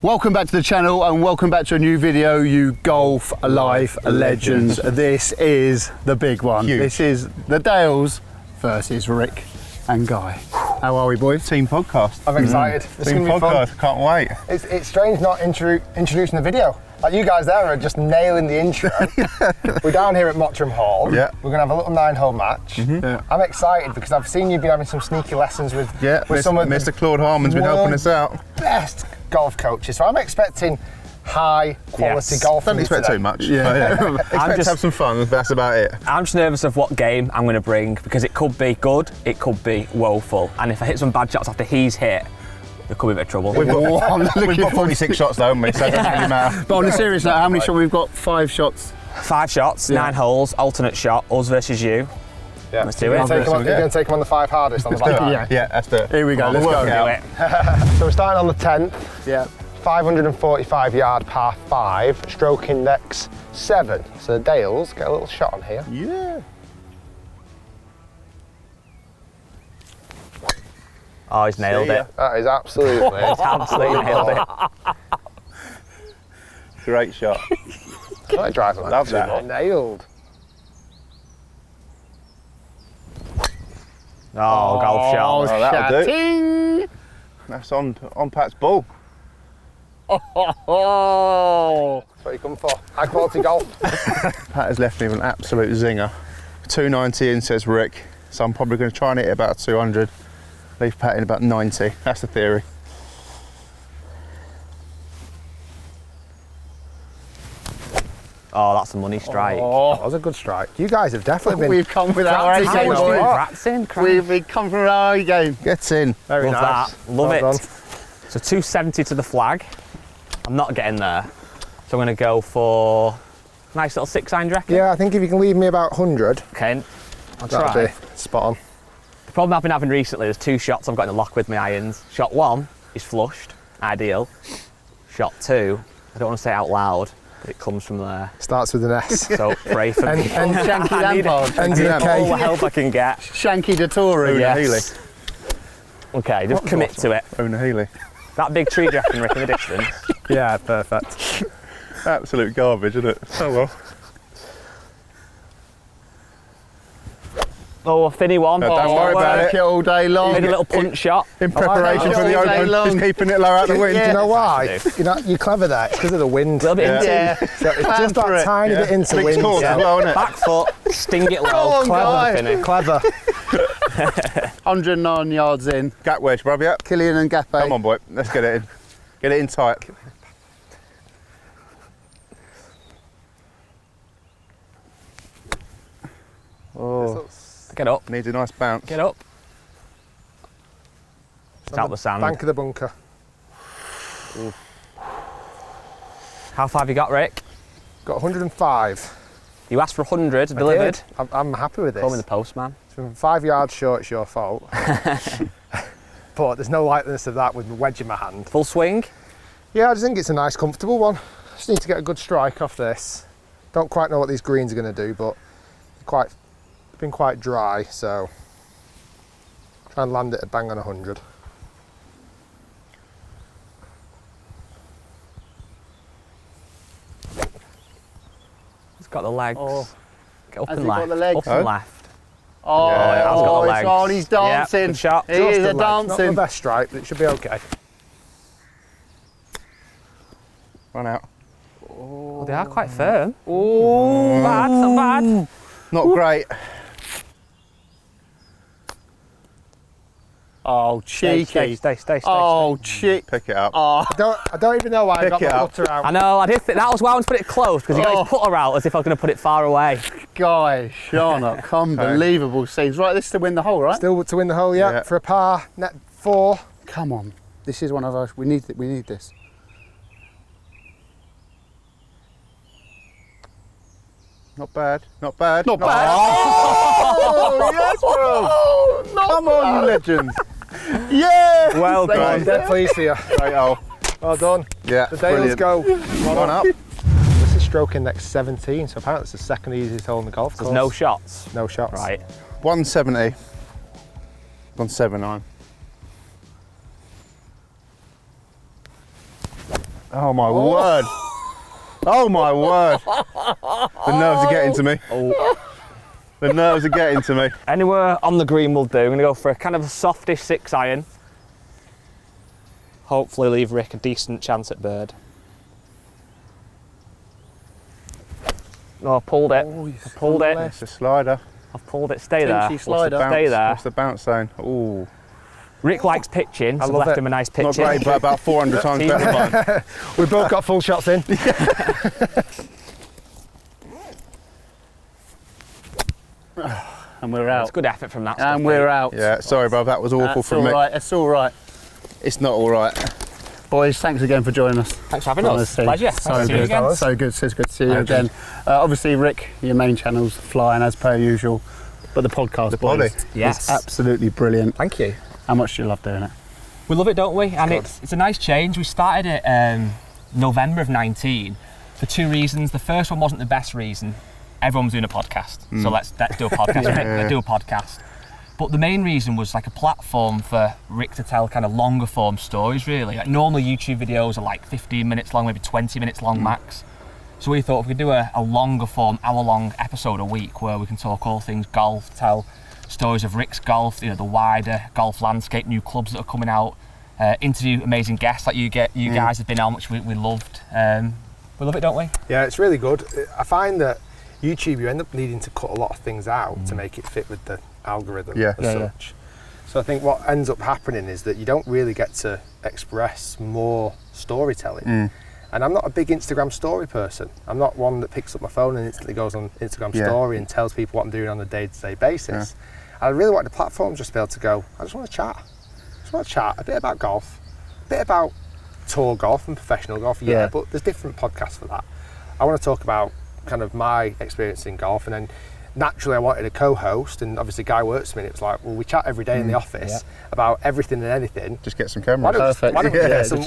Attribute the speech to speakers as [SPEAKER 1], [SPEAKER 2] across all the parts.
[SPEAKER 1] Welcome back to the channel and welcome back to a new video, you golf life legends. This is the big one.
[SPEAKER 2] Huge.
[SPEAKER 1] This is the Dales versus Rick and Guy. How are we, boys?
[SPEAKER 2] Team podcast.
[SPEAKER 3] I'm excited. It's
[SPEAKER 2] Team
[SPEAKER 3] going to be
[SPEAKER 2] podcast.
[SPEAKER 3] fun.
[SPEAKER 2] Can't wait.
[SPEAKER 3] It's strange not introducing the video. Like you guys there are just nailing the intro. We're down here at Mottram Hall.
[SPEAKER 2] Yeah.
[SPEAKER 3] We're going to have a little 9-hole match.
[SPEAKER 1] Yeah.
[SPEAKER 3] I'm excited because I've seen you've been having some sneaky lessons with some of
[SPEAKER 2] Mr. Claude Harmon's been helping us out.
[SPEAKER 3] best golf coaches. So I'm expecting high quality golf.
[SPEAKER 2] Don't expect too much. Yeah. Expect to have some fun. That's about it.
[SPEAKER 4] I'm just nervous of what game I'm going to bring because it could be good, it could be woeful. And if I hit some bad shots after he's hit, there could be a bit of trouble.
[SPEAKER 2] We've got 46 shots though, haven't we? So it doesn't really matter.
[SPEAKER 1] But on a serious note, how many shots? We've got 5 shots.
[SPEAKER 4] 5 shots, 9 holes, alternate shot, us versus you.
[SPEAKER 3] Yeah.
[SPEAKER 4] Let's do
[SPEAKER 3] You're
[SPEAKER 4] it.
[SPEAKER 3] going to take them on the 5 hardest on the back.
[SPEAKER 1] Yeah.
[SPEAKER 2] That's the.
[SPEAKER 1] Here we go, let's
[SPEAKER 2] work
[SPEAKER 1] go.
[SPEAKER 2] it out.
[SPEAKER 4] Do it.
[SPEAKER 3] So we're starting on the 10th.
[SPEAKER 1] Yeah.
[SPEAKER 3] 545 yard par 5, stroke index 7. So the Dales get a little shot on here.
[SPEAKER 2] Yeah.
[SPEAKER 4] Oh, he's nailed
[SPEAKER 2] See ya.
[SPEAKER 4] it.
[SPEAKER 3] That is absolutely.
[SPEAKER 4] Absolutely nailed it.
[SPEAKER 2] Great shot.
[SPEAKER 3] I drive on
[SPEAKER 2] Love that.
[SPEAKER 3] Nailed.
[SPEAKER 4] Oh, golf shot.
[SPEAKER 1] Oh,
[SPEAKER 2] that'll do.
[SPEAKER 1] chatting.
[SPEAKER 2] That's on Pat's ball.
[SPEAKER 1] Oh.
[SPEAKER 3] That's what you come for. High quality golf.
[SPEAKER 2] Pat has left me with an absolute zinger. 290 in, says Rick. So I'm probably going to try and hit about 200. Leave Pat in about 90. That's the theory.
[SPEAKER 4] Oh, that's a money strike.
[SPEAKER 3] That was a good strike. You guys have definitely been.
[SPEAKER 1] We've come with our A
[SPEAKER 3] Practicing
[SPEAKER 1] game,
[SPEAKER 3] a lot.
[SPEAKER 1] boys.
[SPEAKER 4] Practicing, crap.
[SPEAKER 1] We've come from our A game.
[SPEAKER 2] Gets in.
[SPEAKER 3] Very
[SPEAKER 4] Love
[SPEAKER 3] nice.
[SPEAKER 4] that. Love
[SPEAKER 3] Well
[SPEAKER 4] it.
[SPEAKER 3] done.
[SPEAKER 4] So 270 to the flag. I'm not getting there. So I'm going to go for a nice little 6-iron, do you reckon?
[SPEAKER 3] Yeah, I think if you can leave me about 100,
[SPEAKER 4] Okay, I'll
[SPEAKER 3] that'll
[SPEAKER 4] try.
[SPEAKER 3] be spot on.
[SPEAKER 4] The problem I've been having recently, there's 2 shots I've got in the lock with my irons. Shot 1 is flushed, ideal. Shot 2, I don't want to say it out loud, but it comes from there.
[SPEAKER 3] Starts with an S.
[SPEAKER 4] So pray for me.
[SPEAKER 1] And Shanky
[SPEAKER 4] I need
[SPEAKER 1] Lampard.
[SPEAKER 3] Ends in a
[SPEAKER 4] all
[SPEAKER 3] K.
[SPEAKER 4] the help I can get.
[SPEAKER 1] Shanky Dettori.
[SPEAKER 4] Yes. Okay, just commit to it.
[SPEAKER 2] Una Healy.
[SPEAKER 4] That big tree, do you reckon, Rick, in the distance?
[SPEAKER 3] Yeah, perfect.
[SPEAKER 2] Absolute garbage, isn't it? Oh well.
[SPEAKER 4] Oh, a thinny one.
[SPEAKER 2] No, don't worry about
[SPEAKER 1] Work
[SPEAKER 2] it.
[SPEAKER 1] it all day long.
[SPEAKER 4] Made a little punch shot.
[SPEAKER 2] In preparation for the
[SPEAKER 1] All day
[SPEAKER 2] open,
[SPEAKER 1] long.
[SPEAKER 2] just keeping it low out the wind.
[SPEAKER 3] Do you know why?
[SPEAKER 4] Nice
[SPEAKER 3] You're clever there. It's because of the wind.
[SPEAKER 4] A little bit
[SPEAKER 2] Yeah.
[SPEAKER 4] into.
[SPEAKER 3] So it's just
[SPEAKER 1] for
[SPEAKER 3] that
[SPEAKER 1] it.
[SPEAKER 3] tiny bit into
[SPEAKER 2] Slicks
[SPEAKER 3] wind.
[SPEAKER 2] corner
[SPEAKER 3] so-
[SPEAKER 2] as well, isn't it?
[SPEAKER 4] Back foot, sting it low.
[SPEAKER 1] on, Guy.
[SPEAKER 4] Clever finish.
[SPEAKER 3] Clever.
[SPEAKER 1] 109 yards in.
[SPEAKER 2] Gap wedge, bruv, yeah.
[SPEAKER 1] Killian and Gappe.
[SPEAKER 2] Come on, boy. Let's get it in. Get it in tight.
[SPEAKER 1] Oh.
[SPEAKER 4] Get up.
[SPEAKER 2] Needs a nice bounce.
[SPEAKER 4] Get up. It's out the sand.
[SPEAKER 3] Bank of the bunker.
[SPEAKER 4] How far have you got, Rick?
[SPEAKER 3] Got 105.
[SPEAKER 4] You asked for 100, delivered.
[SPEAKER 3] Did. I'm happy with this.
[SPEAKER 4] Call me the postman.
[SPEAKER 3] So if I'm 5 yards short, it's your fault. But there's no likeliness of that with my wedge in my hand.
[SPEAKER 4] Full swing.
[SPEAKER 3] Yeah, I just think it's a nice, comfortable one. Just need to get a good strike off this. Don't quite know what these greens are going to do, but it's been quite dry, so try and land it at bang on 100.
[SPEAKER 4] It's got the legs.
[SPEAKER 1] Oh.
[SPEAKER 4] Get up
[SPEAKER 1] Has
[SPEAKER 4] and
[SPEAKER 1] he got
[SPEAKER 4] left.
[SPEAKER 1] the legs?
[SPEAKER 4] Up and
[SPEAKER 2] Oh.
[SPEAKER 4] left.
[SPEAKER 1] Oh,
[SPEAKER 2] Yeah,
[SPEAKER 4] it's got the
[SPEAKER 1] it's
[SPEAKER 4] legs.
[SPEAKER 1] on, he's dancing.
[SPEAKER 4] Yeah, good shot.
[SPEAKER 1] He
[SPEAKER 3] Just
[SPEAKER 1] is
[SPEAKER 3] the
[SPEAKER 1] a
[SPEAKER 3] legs. Not the
[SPEAKER 1] dancing.
[SPEAKER 3] best strike, but it should be okay.
[SPEAKER 2] Run out.
[SPEAKER 4] Oh, they are quite firm.
[SPEAKER 1] Oh,
[SPEAKER 4] Bad, not bad.
[SPEAKER 2] Not great.
[SPEAKER 1] oh, cheeky.
[SPEAKER 4] Stay.
[SPEAKER 1] Oh, cheek.
[SPEAKER 2] Pick it up.
[SPEAKER 1] Oh,
[SPEAKER 3] I don't even know why I
[SPEAKER 2] Pick
[SPEAKER 3] got
[SPEAKER 2] it
[SPEAKER 3] my
[SPEAKER 2] up.
[SPEAKER 3] putter out.
[SPEAKER 4] I know, I did think that was why I wanted to put it close because he got
[SPEAKER 1] Oh.
[SPEAKER 4] his putter out as if I was going to put it far away.
[SPEAKER 1] Guy, Charnock, unbelievable scenes. Right, this is to win the hole, right?
[SPEAKER 3] Still to win the hole, yeah.
[SPEAKER 2] Yeah.
[SPEAKER 3] For a par, net 4.
[SPEAKER 1] Come on, this is one of us. We need this.
[SPEAKER 2] Not bad. Not bad.
[SPEAKER 1] Not bad.
[SPEAKER 2] Oh, yes, bro. Come on, you legends.
[SPEAKER 1] Yeah.
[SPEAKER 4] Well
[SPEAKER 3] I'm
[SPEAKER 4] done.
[SPEAKER 3] dead pleased for you.
[SPEAKER 2] Great hole.
[SPEAKER 3] Well done.
[SPEAKER 2] Yeah,
[SPEAKER 3] The Dales
[SPEAKER 2] brilliant.
[SPEAKER 3] go.
[SPEAKER 2] One up.
[SPEAKER 3] This is stroke index 17, so apparently it's the second easiest hole in the golf course.
[SPEAKER 4] There's no shots.
[SPEAKER 3] No shots.
[SPEAKER 4] Right.
[SPEAKER 2] 170. 179. Oh my word. Oh my word. The nerves are getting to me. The nerves are getting to me.
[SPEAKER 4] Anywhere on the green will do. I'm gonna go for a kind of a softish 6 iron. Hopefully leave Rick a decent chance at bird. Oh, I pulled it.
[SPEAKER 3] Oh,
[SPEAKER 4] I pulled it.
[SPEAKER 2] It's a slider.
[SPEAKER 4] I've pulled it. Stay there.
[SPEAKER 1] Tinchy slider.
[SPEAKER 4] Stay there.
[SPEAKER 2] What's the bounce zone? Ooh.
[SPEAKER 4] Rick likes pitching, so I've
[SPEAKER 3] love
[SPEAKER 4] left
[SPEAKER 3] it.
[SPEAKER 4] him a nice pitch.
[SPEAKER 2] Not great, but about 400 times better than mine.
[SPEAKER 3] We both got full shots in.
[SPEAKER 1] And we're out.
[SPEAKER 4] It's good effort from that.
[SPEAKER 1] And we're out.
[SPEAKER 2] Yeah, sorry, bruv, that was awful
[SPEAKER 1] That's
[SPEAKER 2] from
[SPEAKER 1] all
[SPEAKER 2] me.
[SPEAKER 1] right. It's all right.
[SPEAKER 2] It's not all right.
[SPEAKER 1] Boys, thanks again for joining us.
[SPEAKER 4] Thanks for having us.
[SPEAKER 1] Honestly,
[SPEAKER 4] Pleasure.
[SPEAKER 1] So
[SPEAKER 4] Nice to see you
[SPEAKER 1] good.
[SPEAKER 4] again.
[SPEAKER 1] So good. So it's good to see you again. Obviously, Rick, your main channel's flying as per usual, but the podcast,
[SPEAKER 2] The
[SPEAKER 1] boys,
[SPEAKER 2] body.
[SPEAKER 4] Yes.
[SPEAKER 1] is absolutely brilliant.
[SPEAKER 3] Thank you.
[SPEAKER 1] How much do you love doing it?
[SPEAKER 4] We love it, don't we? And it's a nice change. We started it November of 19 for 2 reasons. The first one wasn't the best reason. Everyone's doing a podcast, so let's do a podcast. Let's do a podcast. But the main reason was like a platform for Rick to tell kind of longer form stories, really. Like normally YouTube videos are like 15 minutes long, maybe 20 minutes long max. So we thought if we could do a longer form, hour-long episode a week where we can talk all things golf, tell stories of Rick's golf, you know, the wider golf landscape, new clubs that are coming out, interview amazing guests like you guys have been on, which we loved. We love it, don't we?
[SPEAKER 3] Yeah, it's really good. I find that YouTube, you end up needing to cut a lot of things out to make it fit with the algorithm as such. So I think what ends up happening is that you don't really get to express more storytelling. And I'm not a big Instagram story person. I'm not one that picks up my phone and instantly goes on Instagram story and tells people what I'm doing on a day-to-day basis. I really want the platform just to be able to go, I just want to chat. I just want to chat a bit about golf, a bit about tour golf and professional golf, but there's different podcasts for that. I want to talk about kind of my experience in golf, and then naturally I wanted a co-host, and obviously Guy works for me, and it was like, well, we chat every day in the office about everything and anything.
[SPEAKER 2] Just get some cameras.
[SPEAKER 3] Why don't we get some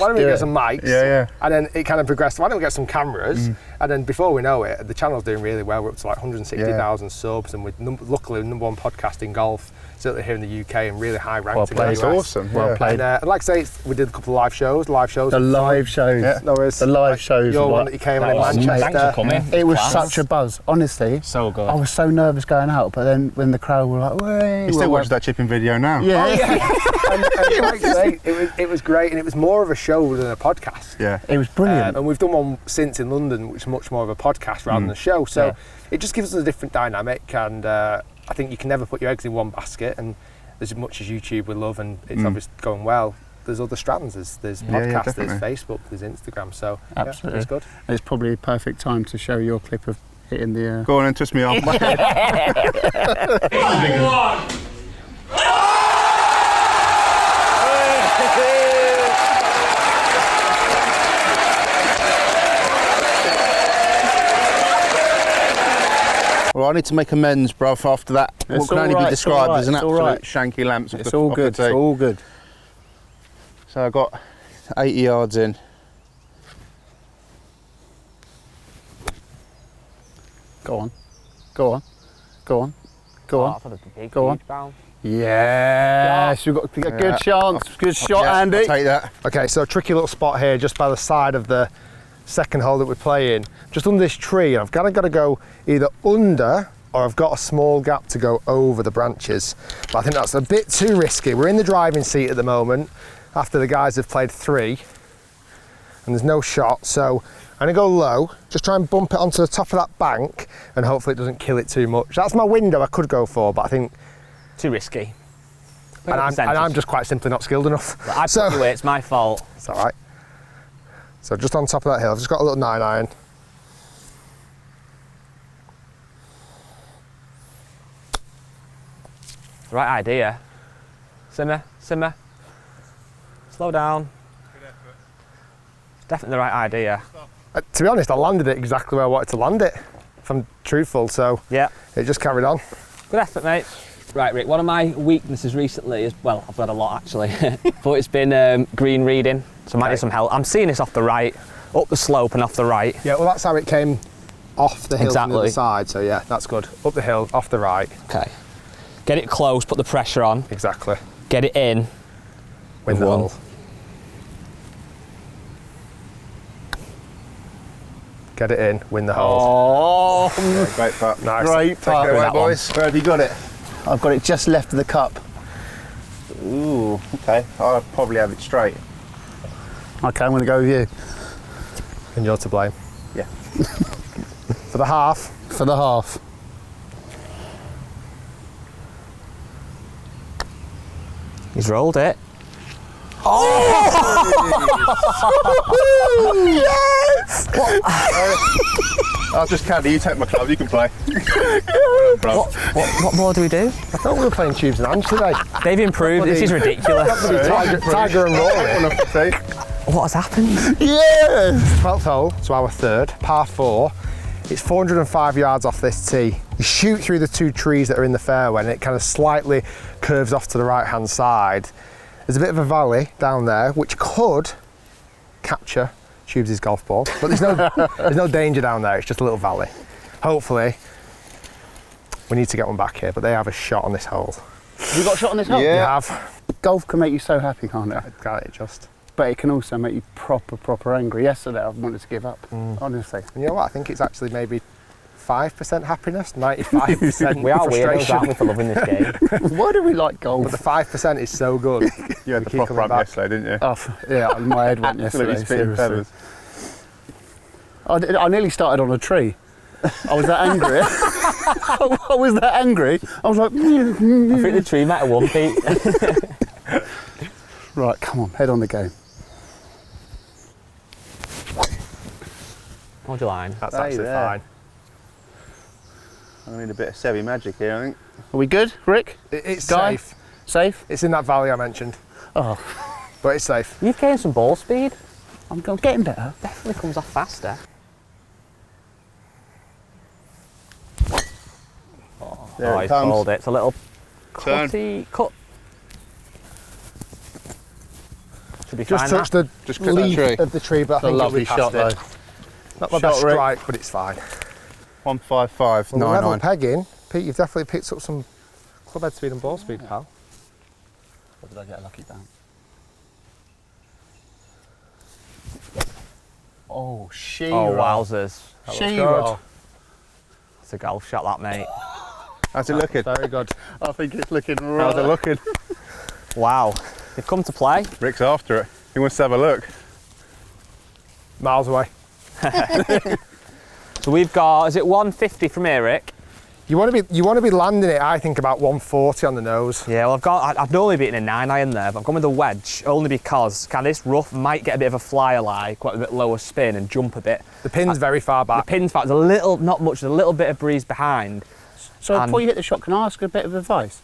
[SPEAKER 3] mics? And then it kind of progressed. Why don't we get some cameras? And then before we know it, the channel's doing really well. We're up to like 160,000 subs, and we're luckily number 1 podcast in golf, certainly here in the UK, and really high ranked.
[SPEAKER 1] Well played.
[SPEAKER 3] in the US.
[SPEAKER 2] Awesome.
[SPEAKER 1] Well played.
[SPEAKER 3] And like I say, we did a couple of live shows.
[SPEAKER 1] The live shows.
[SPEAKER 2] Yeah.
[SPEAKER 3] No worries.
[SPEAKER 1] The live shows.
[SPEAKER 3] Your
[SPEAKER 1] were
[SPEAKER 3] one that you came on in
[SPEAKER 1] was
[SPEAKER 3] Manchester.
[SPEAKER 4] Thanks for coming.
[SPEAKER 1] It was
[SPEAKER 4] Class.
[SPEAKER 1] such a buzz, honestly.
[SPEAKER 4] So good.
[SPEAKER 1] I was so nervous going out, but then when the crowd were like, "Way,"
[SPEAKER 2] You still watch that chipping video now?
[SPEAKER 1] Yeah.
[SPEAKER 3] and like I say, it was great, and it was more of a show than a podcast.
[SPEAKER 2] Yeah.
[SPEAKER 1] It was brilliant.
[SPEAKER 3] And we've done one since in London, which is much more of a podcast rather than a show. So it just gives us a different dynamic, and I think you can never put your eggs in one basket. And as much as YouTube we love, and it's obviously going well, there's other strands. There's podcasts, there's Facebook, there's Instagram. So
[SPEAKER 1] Absolutely.
[SPEAKER 3] it's good.
[SPEAKER 1] It's probably a perfect time to show your clip of hitting the.
[SPEAKER 2] Go on and twist me off. Well, I need to make amends, bruv, after that.
[SPEAKER 1] It's
[SPEAKER 2] what can
[SPEAKER 1] all
[SPEAKER 2] only
[SPEAKER 1] right,
[SPEAKER 2] be
[SPEAKER 1] it's all
[SPEAKER 2] described
[SPEAKER 1] right,
[SPEAKER 2] as an
[SPEAKER 1] it's all
[SPEAKER 2] absolute
[SPEAKER 1] right.
[SPEAKER 2] shanky lamps.
[SPEAKER 1] It's all good. It's all good.
[SPEAKER 2] So I got 80 yards in.
[SPEAKER 1] Go on. Go on. Go on. Go on.
[SPEAKER 4] I've had a big,
[SPEAKER 1] Go on.
[SPEAKER 4] huge bounce.
[SPEAKER 1] Yes, you've got a good chance. Good shot,
[SPEAKER 2] Yeah,
[SPEAKER 1] Andy.
[SPEAKER 2] I'll take that.
[SPEAKER 3] Okay, so a tricky little spot here just by the side of the second hole that we're playing, just under this tree. I've kind of got to go either under, or I've got a small gap to go over the branches. But I think that's a bit too risky. We're in the driving seat at the moment after the guys have played 3 and there's no shot, so I'm gonna go low, just try and bump it onto the top of that bank and hopefully it doesn't kill it too much. That's my window I could go for, but I think
[SPEAKER 4] Too risky.
[SPEAKER 3] and I'm just quite simply not skilled enough.
[SPEAKER 4] I
[SPEAKER 3] So
[SPEAKER 4] put you away, it's my fault.
[SPEAKER 3] it's all right. So just on top of that hill, I've just got a little 9 iron.
[SPEAKER 4] The right idea. Simmer, simmer. Slow down. It's definitely the right idea.
[SPEAKER 3] To be honest, I landed it exactly where I wanted to land it, if I'm truthful, so
[SPEAKER 4] Yeah.
[SPEAKER 3] it just carried on.
[SPEAKER 4] Good effort, mate. Right, Rick, one of my weaknesses recently is, well, I've got a lot actually, but it's been green reading, so I might need some help. I'm seeing this off the right, up the slope and off the right.
[SPEAKER 3] Yeah, well that's how it came off the hill from the
[SPEAKER 4] Exactly.
[SPEAKER 3] other side, so yeah, that's good. Up the hill, off the right.
[SPEAKER 4] Okay. Get it close, put the pressure on,
[SPEAKER 3] Exactly.
[SPEAKER 4] get it in.
[SPEAKER 3] Win the
[SPEAKER 4] One.
[SPEAKER 3] hole. Get it in, win the hole.
[SPEAKER 1] Oh,
[SPEAKER 2] Yeah, great putt.
[SPEAKER 3] Nice.
[SPEAKER 1] great
[SPEAKER 2] Take
[SPEAKER 1] putt.
[SPEAKER 2] it away,
[SPEAKER 4] that one.
[SPEAKER 2] boys. Where have you got it?
[SPEAKER 1] I've got it just left of the cup.
[SPEAKER 2] Ooh, okay. I'll probably have it straight.
[SPEAKER 1] Okay, I'm going to go with you.
[SPEAKER 3] And you're to blame.
[SPEAKER 2] Yeah.
[SPEAKER 3] For the half.
[SPEAKER 1] For the half.
[SPEAKER 4] He's rolled it.
[SPEAKER 1] Yes!
[SPEAKER 2] I'll just caddy, you take my club, you can play.
[SPEAKER 4] What more do we do?
[SPEAKER 3] I thought we were playing tubes and hands today.
[SPEAKER 4] They've improved. This is ridiculous.
[SPEAKER 3] Tiger and Rory.
[SPEAKER 4] What has happened?
[SPEAKER 1] Yes!
[SPEAKER 3] 12th hole to our third, par 4. It's 405 yards off this tee. You shoot through the 2 trees that are in the fairway and it kind of slightly curves off to the right hand side. There's a bit of a valley down there which could capture Tubes' golf ball, but there's no danger down there, it's just a little valley. Hopefully, we need to get one back here, but they have a shot on this hole.
[SPEAKER 1] Have you got a shot on this hole?
[SPEAKER 3] You
[SPEAKER 2] Yeah.
[SPEAKER 3] have.
[SPEAKER 1] Golf can make you so happy, can't it?
[SPEAKER 3] Got it, just.
[SPEAKER 1] But it can also make you proper angry. Yesterday I wanted to give up, honestly.
[SPEAKER 3] And you know what, I think it's actually maybe 5% happiness, 95%
[SPEAKER 4] We are weirdos,
[SPEAKER 3] frustration.
[SPEAKER 4] aren't we, for loving this game?
[SPEAKER 1] Why do we like golf?
[SPEAKER 3] But the 5% is so good.
[SPEAKER 2] You had
[SPEAKER 3] We
[SPEAKER 2] the
[SPEAKER 3] keep
[SPEAKER 2] proper
[SPEAKER 3] coming
[SPEAKER 2] run
[SPEAKER 3] back.
[SPEAKER 2] yesterday, didn't you?
[SPEAKER 1] Oh, yeah, my head went yesterday,
[SPEAKER 2] Absolutely spitting
[SPEAKER 1] seriously.
[SPEAKER 2] feathers.
[SPEAKER 1] I nearly started on a tree. I was that angry. I was that angry. I was like,
[SPEAKER 4] I think the tree might have won, Pete.
[SPEAKER 1] right, come on, head on the game.
[SPEAKER 4] Hold your line.
[SPEAKER 3] That's
[SPEAKER 1] Stay
[SPEAKER 3] actually
[SPEAKER 1] there.
[SPEAKER 3] fine.
[SPEAKER 2] I need a bit of Sevi magic here, I think.
[SPEAKER 1] Are we good, Rick?
[SPEAKER 3] It's
[SPEAKER 1] Guy?
[SPEAKER 3] safe.
[SPEAKER 1] Safe?
[SPEAKER 3] It's in that valley I mentioned,
[SPEAKER 1] Oh,
[SPEAKER 3] but it's safe.
[SPEAKER 4] You've gained some ball speed.
[SPEAKER 1] I'm getting better.
[SPEAKER 4] Definitely comes off faster.
[SPEAKER 2] There
[SPEAKER 4] He's
[SPEAKER 2] it comes.
[SPEAKER 4] called it. It's a little
[SPEAKER 2] Turn.
[SPEAKER 4] cutty cut. Should be
[SPEAKER 3] Just
[SPEAKER 4] fine.
[SPEAKER 3] touched
[SPEAKER 4] that.
[SPEAKER 3] the
[SPEAKER 2] Just cut that
[SPEAKER 3] leaf
[SPEAKER 2] tree.
[SPEAKER 3] of the tree, but I
[SPEAKER 1] It's a
[SPEAKER 3] think
[SPEAKER 1] lovely
[SPEAKER 3] it'll be
[SPEAKER 1] shot, though.
[SPEAKER 3] past it. Not my
[SPEAKER 2] Shot,
[SPEAKER 3] best
[SPEAKER 2] Rick.
[SPEAKER 3] strike, but it's fine.
[SPEAKER 2] 155,
[SPEAKER 3] Well, level
[SPEAKER 2] 99.
[SPEAKER 3] pegging, Pete, you've definitely picked up some club head speed and ball speed, pal.
[SPEAKER 1] Or did I get a lucky bounce? Oh, she.
[SPEAKER 4] Oh, wowzers.
[SPEAKER 1] She.
[SPEAKER 3] good.
[SPEAKER 4] It's a golf shot, that, mate.
[SPEAKER 2] How's it looking?
[SPEAKER 3] Very good.
[SPEAKER 1] I think it's looking
[SPEAKER 2] How's it
[SPEAKER 1] right.
[SPEAKER 2] looking?
[SPEAKER 4] Wow. They've come to play.
[SPEAKER 2] Rick's after it. He wants to have a look.
[SPEAKER 3] Miles away.
[SPEAKER 4] So we've got, is it 150 from here, Rick?
[SPEAKER 3] You want to be landing it, I think, about 140 on the nose.
[SPEAKER 4] Yeah, well, I've normally beaten a 9-iron there, but I've gone with a wedge only because kind of this rough might get a bit of a fly lie, quite a bit lower spin and jump a bit.
[SPEAKER 3] The pin's very far
[SPEAKER 4] The
[SPEAKER 3] back.
[SPEAKER 4] pin's back, there's a little, not much, there's a little bit of breeze behind.
[SPEAKER 1] So
[SPEAKER 4] And-
[SPEAKER 1] before you hit the shot, can I ask a bit of advice?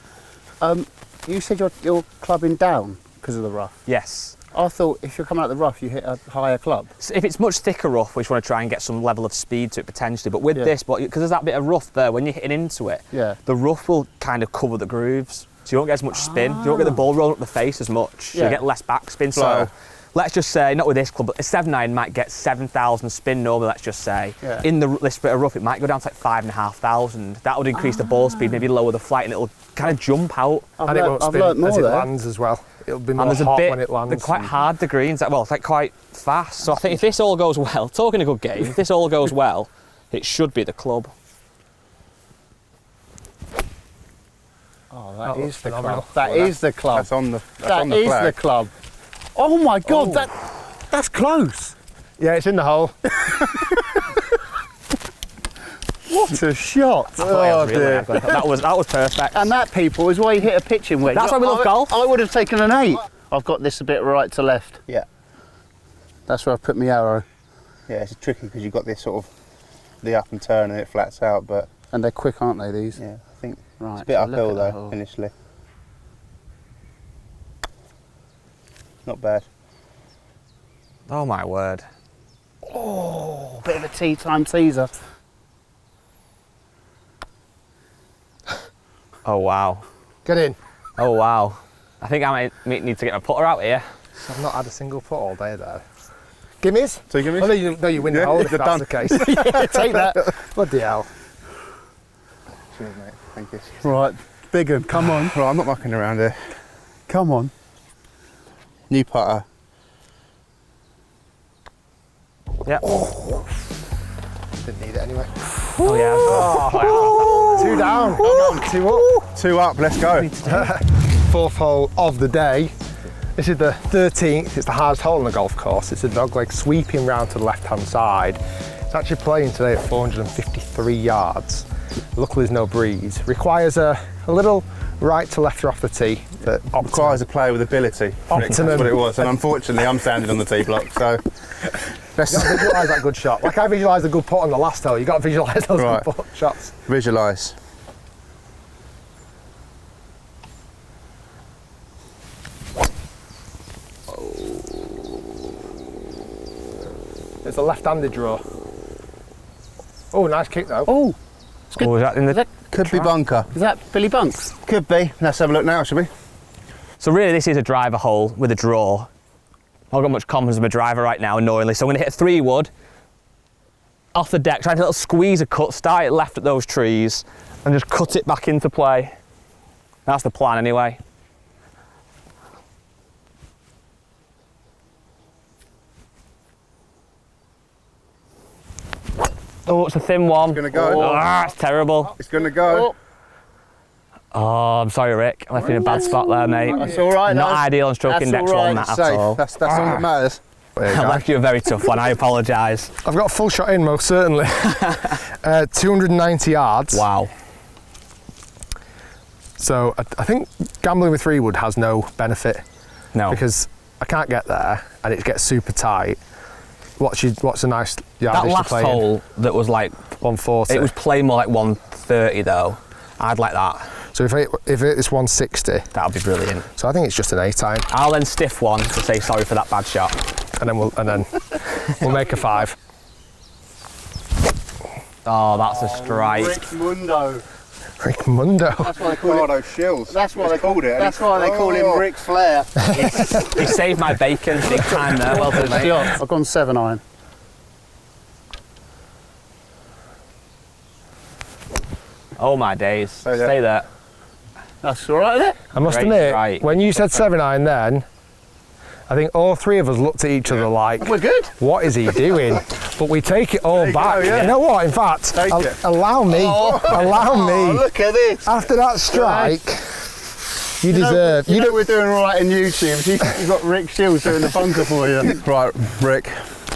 [SPEAKER 1] You said you're clubbing down because of the rough.
[SPEAKER 4] Yes.
[SPEAKER 1] I thought if you're coming out the rough, you hit a higher club.
[SPEAKER 4] So if it's much thicker rough, we just want to try and get some level of speed to it potentially. But with
[SPEAKER 1] Yeah.
[SPEAKER 4] this, because there's that bit of rough there, when you're hitting into it,
[SPEAKER 1] Yeah.
[SPEAKER 4] the rough will kind of cover the grooves. So you won't get as much spin. You won't get the ball rolling up the face as much. So
[SPEAKER 1] Yeah.
[SPEAKER 4] you get less backspin.
[SPEAKER 2] Flow.
[SPEAKER 4] So let's just say, not with this club, but a 7-iron might get 7,000 spin normally, let's just say.
[SPEAKER 1] Yeah.
[SPEAKER 4] In this bit of rough, it might go down to like 5,500. That would increase the ball speed, maybe lower the flight, and it'll kind of jump out.
[SPEAKER 3] And it won't
[SPEAKER 1] I've
[SPEAKER 3] spin
[SPEAKER 1] learnt more
[SPEAKER 3] as it
[SPEAKER 1] there.
[SPEAKER 3] lands as well. It'll be more
[SPEAKER 4] And there's a
[SPEAKER 3] hot
[SPEAKER 4] bit,
[SPEAKER 3] when it lands.
[SPEAKER 4] they're quite hard, the greens. Well, it's like quite fast. So I think if this all goes well, talking a good game, if this all goes well, it should be the club.
[SPEAKER 1] Oh,
[SPEAKER 3] That looks
[SPEAKER 1] the
[SPEAKER 3] phenomenal.
[SPEAKER 1] club. That is the club.
[SPEAKER 2] That's on the, that's
[SPEAKER 1] That
[SPEAKER 2] on the
[SPEAKER 1] is
[SPEAKER 2] flag.
[SPEAKER 1] the club. Oh my God, that's close.
[SPEAKER 3] Yeah, it's in the hole.
[SPEAKER 1] What a shot.
[SPEAKER 2] Oh, dear.
[SPEAKER 4] That was perfect.
[SPEAKER 1] And that, people, is why you hit a pitching wedge.
[SPEAKER 4] That's why we love golf.
[SPEAKER 1] I would have taken an 8. I've got this a bit right to left.
[SPEAKER 2] Yeah.
[SPEAKER 1] That's where I've put my arrow.
[SPEAKER 2] Yeah, it's tricky because you've got this sort of the up and turn and it flats out, but
[SPEAKER 1] And they're quick, aren't they, these?
[SPEAKER 2] yeah, I think
[SPEAKER 1] Right.
[SPEAKER 2] it's a bit
[SPEAKER 1] so
[SPEAKER 2] uphill
[SPEAKER 1] look at the
[SPEAKER 2] though
[SPEAKER 1] hole.
[SPEAKER 2] initially. Not bad.
[SPEAKER 4] Oh my word.
[SPEAKER 1] Oh, bit of a tea time teaser.
[SPEAKER 4] Oh wow.
[SPEAKER 3] Get in.
[SPEAKER 4] Oh wow. I think I might need to get my putter out here.
[SPEAKER 3] I've not had a single putt all day there. Gimmies?
[SPEAKER 2] So you
[SPEAKER 3] Oh, no, you win the
[SPEAKER 2] Yeah,
[SPEAKER 3] hole if
[SPEAKER 2] you're
[SPEAKER 3] that's
[SPEAKER 2] done.
[SPEAKER 3] the case. Yeah, take that. Bloody hell.
[SPEAKER 2] Cheers, mate. Thank you.
[SPEAKER 1] Right, big un, come on,
[SPEAKER 2] Right, I'm not mucking around here.
[SPEAKER 1] come on.
[SPEAKER 2] New putter.
[SPEAKER 4] Yep.
[SPEAKER 3] Didn't need it anyway.
[SPEAKER 4] Oh yeah.
[SPEAKER 3] Oh, 2 down. Come on, 2 up.
[SPEAKER 2] 2 up, let's go.
[SPEAKER 3] 4th hole of the day. This is the 13th. It's the hardest hole on the golf course. It's a dogleg sweeping round to the left-hand side. It's actually playing today at 453 yards. Luckily there's no breeze. Requires a little right to left off the tee. But
[SPEAKER 2] Requires a player with ability. That's what it was. And unfortunately, I'm standing on the tee block, so.
[SPEAKER 3] You've got to visualise that good shot. Like I visualised a good putt on the last hole, you've got to visualise those
[SPEAKER 2] Right.
[SPEAKER 3] good putt shots.
[SPEAKER 2] Visualise.
[SPEAKER 3] It's a left-handed draw. Oh, nice kick though.
[SPEAKER 1] Oh, it's good.
[SPEAKER 4] Oh, is that in the?
[SPEAKER 2] Could be bunker.
[SPEAKER 1] Is that Billy Bunks?
[SPEAKER 2] Could be. Let's have a look now, shall we?
[SPEAKER 4] So really, this is a driver hole with a draw. I've not got much confidence in my driver right now, annoyingly. So I'm going to hit a 3-wood off the deck, try to little squeeze a cut, start it left at those trees, and just cut it back into play. That's the plan, anyway. Oh, it's a thin one.
[SPEAKER 2] It's gonna go.
[SPEAKER 4] Ah, it's terrible.
[SPEAKER 2] It's going to go.
[SPEAKER 4] Oh, I'm sorry, Rick. I left you in a bad spot there, mate.
[SPEAKER 1] That's all right.
[SPEAKER 4] Not ideal on stroke
[SPEAKER 1] that's
[SPEAKER 4] index
[SPEAKER 1] all right.
[SPEAKER 4] one, that at
[SPEAKER 2] Safe.
[SPEAKER 4] all.
[SPEAKER 2] That's all that matters.
[SPEAKER 3] There you
[SPEAKER 4] I
[SPEAKER 3] go.
[SPEAKER 4] left you a very tough one. I apologise.
[SPEAKER 3] I've got a full shot in, most certainly. 290 yards.
[SPEAKER 4] Wow.
[SPEAKER 3] So I think gambling with 3-wood has no benefit
[SPEAKER 4] No.
[SPEAKER 3] because I can't get there and it gets super tight. What's a nice
[SPEAKER 4] that
[SPEAKER 3] yardage to
[SPEAKER 4] last
[SPEAKER 3] play in?
[SPEAKER 4] hole that was like,
[SPEAKER 3] 140.
[SPEAKER 4] it was playing more like 130 though. I'd like that.
[SPEAKER 3] So if it's 160,
[SPEAKER 4] That would be brilliant.
[SPEAKER 3] so I think it's just an 8-iron,
[SPEAKER 4] I'll then stiff one to say sorry for that bad shot.
[SPEAKER 3] and then we'll make a 5.
[SPEAKER 4] Oh, that's a strike.
[SPEAKER 1] Rick Mundo.
[SPEAKER 3] Rick Mundo.
[SPEAKER 1] That's why they call it.
[SPEAKER 2] Shiels.
[SPEAKER 1] That's why they
[SPEAKER 2] called it.
[SPEAKER 1] That's why they call him Ric Flair.
[SPEAKER 4] He saved my bacon big time there. Well done, mate.
[SPEAKER 1] I've gone 7-iron.
[SPEAKER 4] Oh my days.
[SPEAKER 2] there.
[SPEAKER 4] Stay there.
[SPEAKER 1] That's all right, isn't it?
[SPEAKER 3] I must
[SPEAKER 4] Great
[SPEAKER 3] admit,
[SPEAKER 4] strike.
[SPEAKER 3] when you said 7-iron then, I think all 3 of us looked at each other like,
[SPEAKER 1] We're good.
[SPEAKER 3] what is he doing? But we take it all back.
[SPEAKER 2] yeah.
[SPEAKER 3] You know what? In fact,
[SPEAKER 2] Take it.
[SPEAKER 3] allow me. Allow
[SPEAKER 1] Oh,
[SPEAKER 3] me.
[SPEAKER 1] look at this.
[SPEAKER 3] After that strike, you
[SPEAKER 1] You know,
[SPEAKER 3] deserve.
[SPEAKER 1] you know we're doing all right in YouTube. You've got Rick Shiels doing the bunker for you.
[SPEAKER 2] Right, Rick,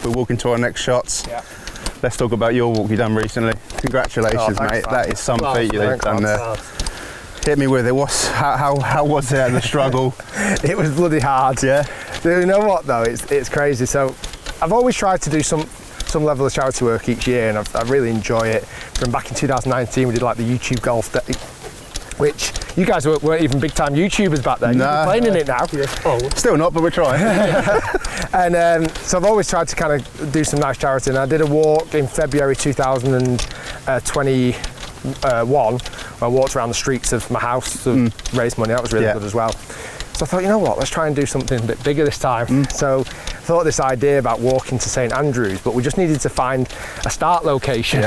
[SPEAKER 2] we're walking to our next shots.
[SPEAKER 3] Yeah.
[SPEAKER 2] Let's talk about your walk you've done recently. Congratulations,
[SPEAKER 3] thanks,
[SPEAKER 2] mate.
[SPEAKER 3] man.
[SPEAKER 2] That is some
[SPEAKER 1] Well,
[SPEAKER 2] feat you've
[SPEAKER 3] thanks,
[SPEAKER 2] done
[SPEAKER 3] man.
[SPEAKER 2] there. Hit me with it. How was it, the struggle?
[SPEAKER 3] It was bloody hard.
[SPEAKER 2] Yeah.
[SPEAKER 3] You know what though? It's crazy. So I've always tried to do some level of charity work each year, and I really enjoy it. From back in 2019, we did like the YouTube Golf Day, which you guys weren't even big time YouTubers back then.
[SPEAKER 2] Nah.
[SPEAKER 3] You're playing in it now.
[SPEAKER 2] Still not, but we're trying.
[SPEAKER 3] And so I've always tried to kind of do some nice charity, and I did a walk in February 2021 where I walked around the streets of my house to raise money. That was really good as well. So I thought, you know what, let's try and do something a bit bigger this time. So I thought this idea about walking to St Andrews, but we just needed to find a start location.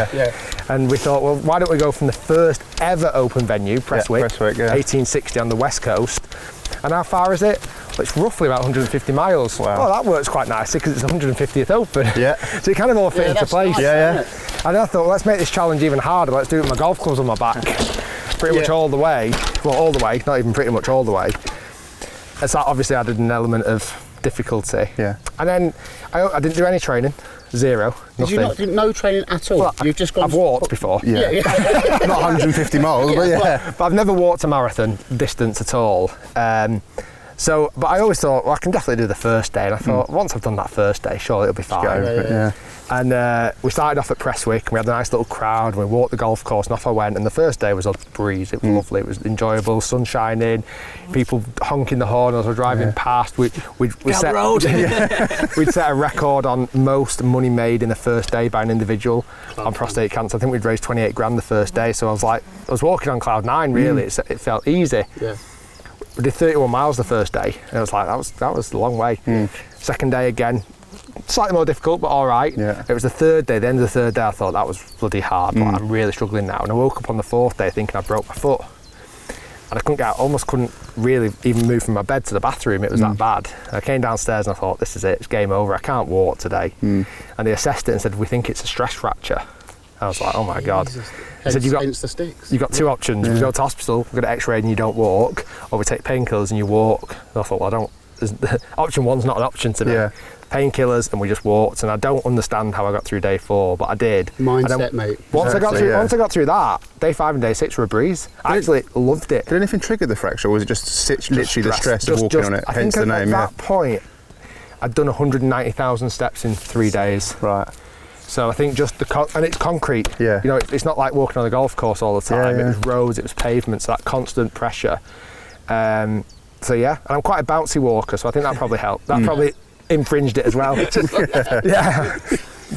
[SPEAKER 3] And we thought, well, why don't we go from the first ever open venue, Prestwick, 1860 on the west coast. And how far is it? Well, it's roughly about 150 miles.
[SPEAKER 2] Wow.
[SPEAKER 3] Well, that works quite nicely because it's the 150th open.
[SPEAKER 2] Yeah.
[SPEAKER 3] So it kind of all fit into
[SPEAKER 1] that's
[SPEAKER 3] place.
[SPEAKER 1] nice,
[SPEAKER 3] And I thought, let's make this challenge even harder. Let's do it with my golf clubs on my back. Pretty much all the way. Well, all the way, not even pretty much all the way. And so that obviously added an element of difficulty.
[SPEAKER 2] Yeah.
[SPEAKER 3] And then I didn't do any training. Zero.
[SPEAKER 1] Did you
[SPEAKER 3] Nothing.
[SPEAKER 1] not do no training at all?
[SPEAKER 3] Well,
[SPEAKER 1] You've just gone.
[SPEAKER 3] I've walked before.
[SPEAKER 2] Yeah. Not 150 miles, but yeah.
[SPEAKER 3] But I've never walked a marathon distance at all. But I always thought, well, I can definitely do the first day. And I thought, once I've done that first day, surely it'll be fine.
[SPEAKER 2] Yeah.
[SPEAKER 3] And we started off at Prestwick, and we had a nice little crowd, and we walked the golf course, and off I went. And the first day was a breeze. It was lovely. It was enjoyable, sun shining, people honking the horn as we're driving past. We'd set a record on most money made in the first day by an individual on prostate cancer. I think we'd raised 28 grand the first day. So I was walking on cloud 9. Really, it felt easy.
[SPEAKER 1] Yeah.
[SPEAKER 3] We did 31 miles the first day, and it was like that was a long way. Second day again, slightly more difficult, but all right.
[SPEAKER 2] Yeah.
[SPEAKER 3] It was the third day. The end of the third day, I thought that was bloody hard. But I'm really struggling now. And I woke up on the fourth day thinking I broke my foot, and I almost couldn't really even move from my bed to the bathroom. It was that bad. I came downstairs and I thought, this is it. It's game over. I can't walk today. And they assessed it and said, we think it's a stress fracture. I was like, oh my God.
[SPEAKER 1] Jesus.
[SPEAKER 3] He said,
[SPEAKER 1] Hence the sticks.
[SPEAKER 3] you've got two options. We go to hospital, we get an x-ray and you don't walk, or we take painkillers and you walk. And I thought, well, option one's not an option to me.
[SPEAKER 2] Yeah.
[SPEAKER 3] Painkillers and we just walked, and I don't understand how I got through day 4, but I did.
[SPEAKER 1] Mindset, mate.
[SPEAKER 3] Once I
[SPEAKER 2] Exactly,
[SPEAKER 3] once I got through that, day 5 and day 6 were a breeze. I actually loved it.
[SPEAKER 2] Did anything trigger the fracture, or was it just literally the stress of walking on it?
[SPEAKER 3] I
[SPEAKER 2] Hence
[SPEAKER 3] think
[SPEAKER 2] the
[SPEAKER 3] at
[SPEAKER 2] name.
[SPEAKER 3] that point, I'd done 190,000 steps in 3 days.
[SPEAKER 2] Right.
[SPEAKER 3] So I think just and it's concrete.
[SPEAKER 2] Yeah.
[SPEAKER 3] You know, it's not like walking on a golf course all the time.
[SPEAKER 2] Yeah.
[SPEAKER 3] It was roads, it was pavement, so that constant pressure. So yeah, and I'm quite a bouncy walker, so I think that probably helped. That probably infringed it as well. Yeah.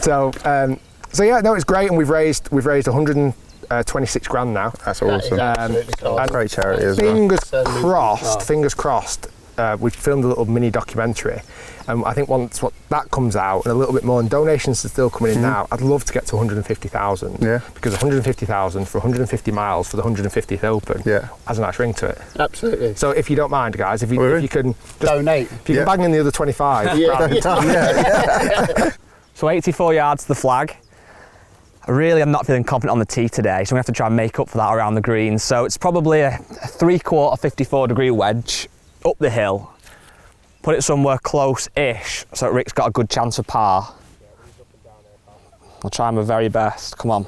[SPEAKER 3] So yeah, no, it's great, and we've raised 126 grand now.
[SPEAKER 2] That's awesome.
[SPEAKER 3] And
[SPEAKER 2] Great charity as well.
[SPEAKER 3] Fingers crossed. We filmed a little mini documentary, and I think once that comes out and a little bit more, and donations are still coming in now, I'd love to get to 150,000.
[SPEAKER 2] Yeah.
[SPEAKER 3] Because 150,000 for 150 miles for the 150th Open has a nice ring to it.
[SPEAKER 1] Absolutely.
[SPEAKER 3] So if you don't mind, guys, if you can just
[SPEAKER 1] donate,
[SPEAKER 3] if you can bang in the other 25.
[SPEAKER 4] So 84 yards to the flag. I really am not feeling confident on the tee today, so we have to try and make up for that around the greens. So it's probably a 3/4 54-degree wedge up the hill. Put it somewhere close-ish so that Rick's got a good chance of par. I'll try my very best. Come on.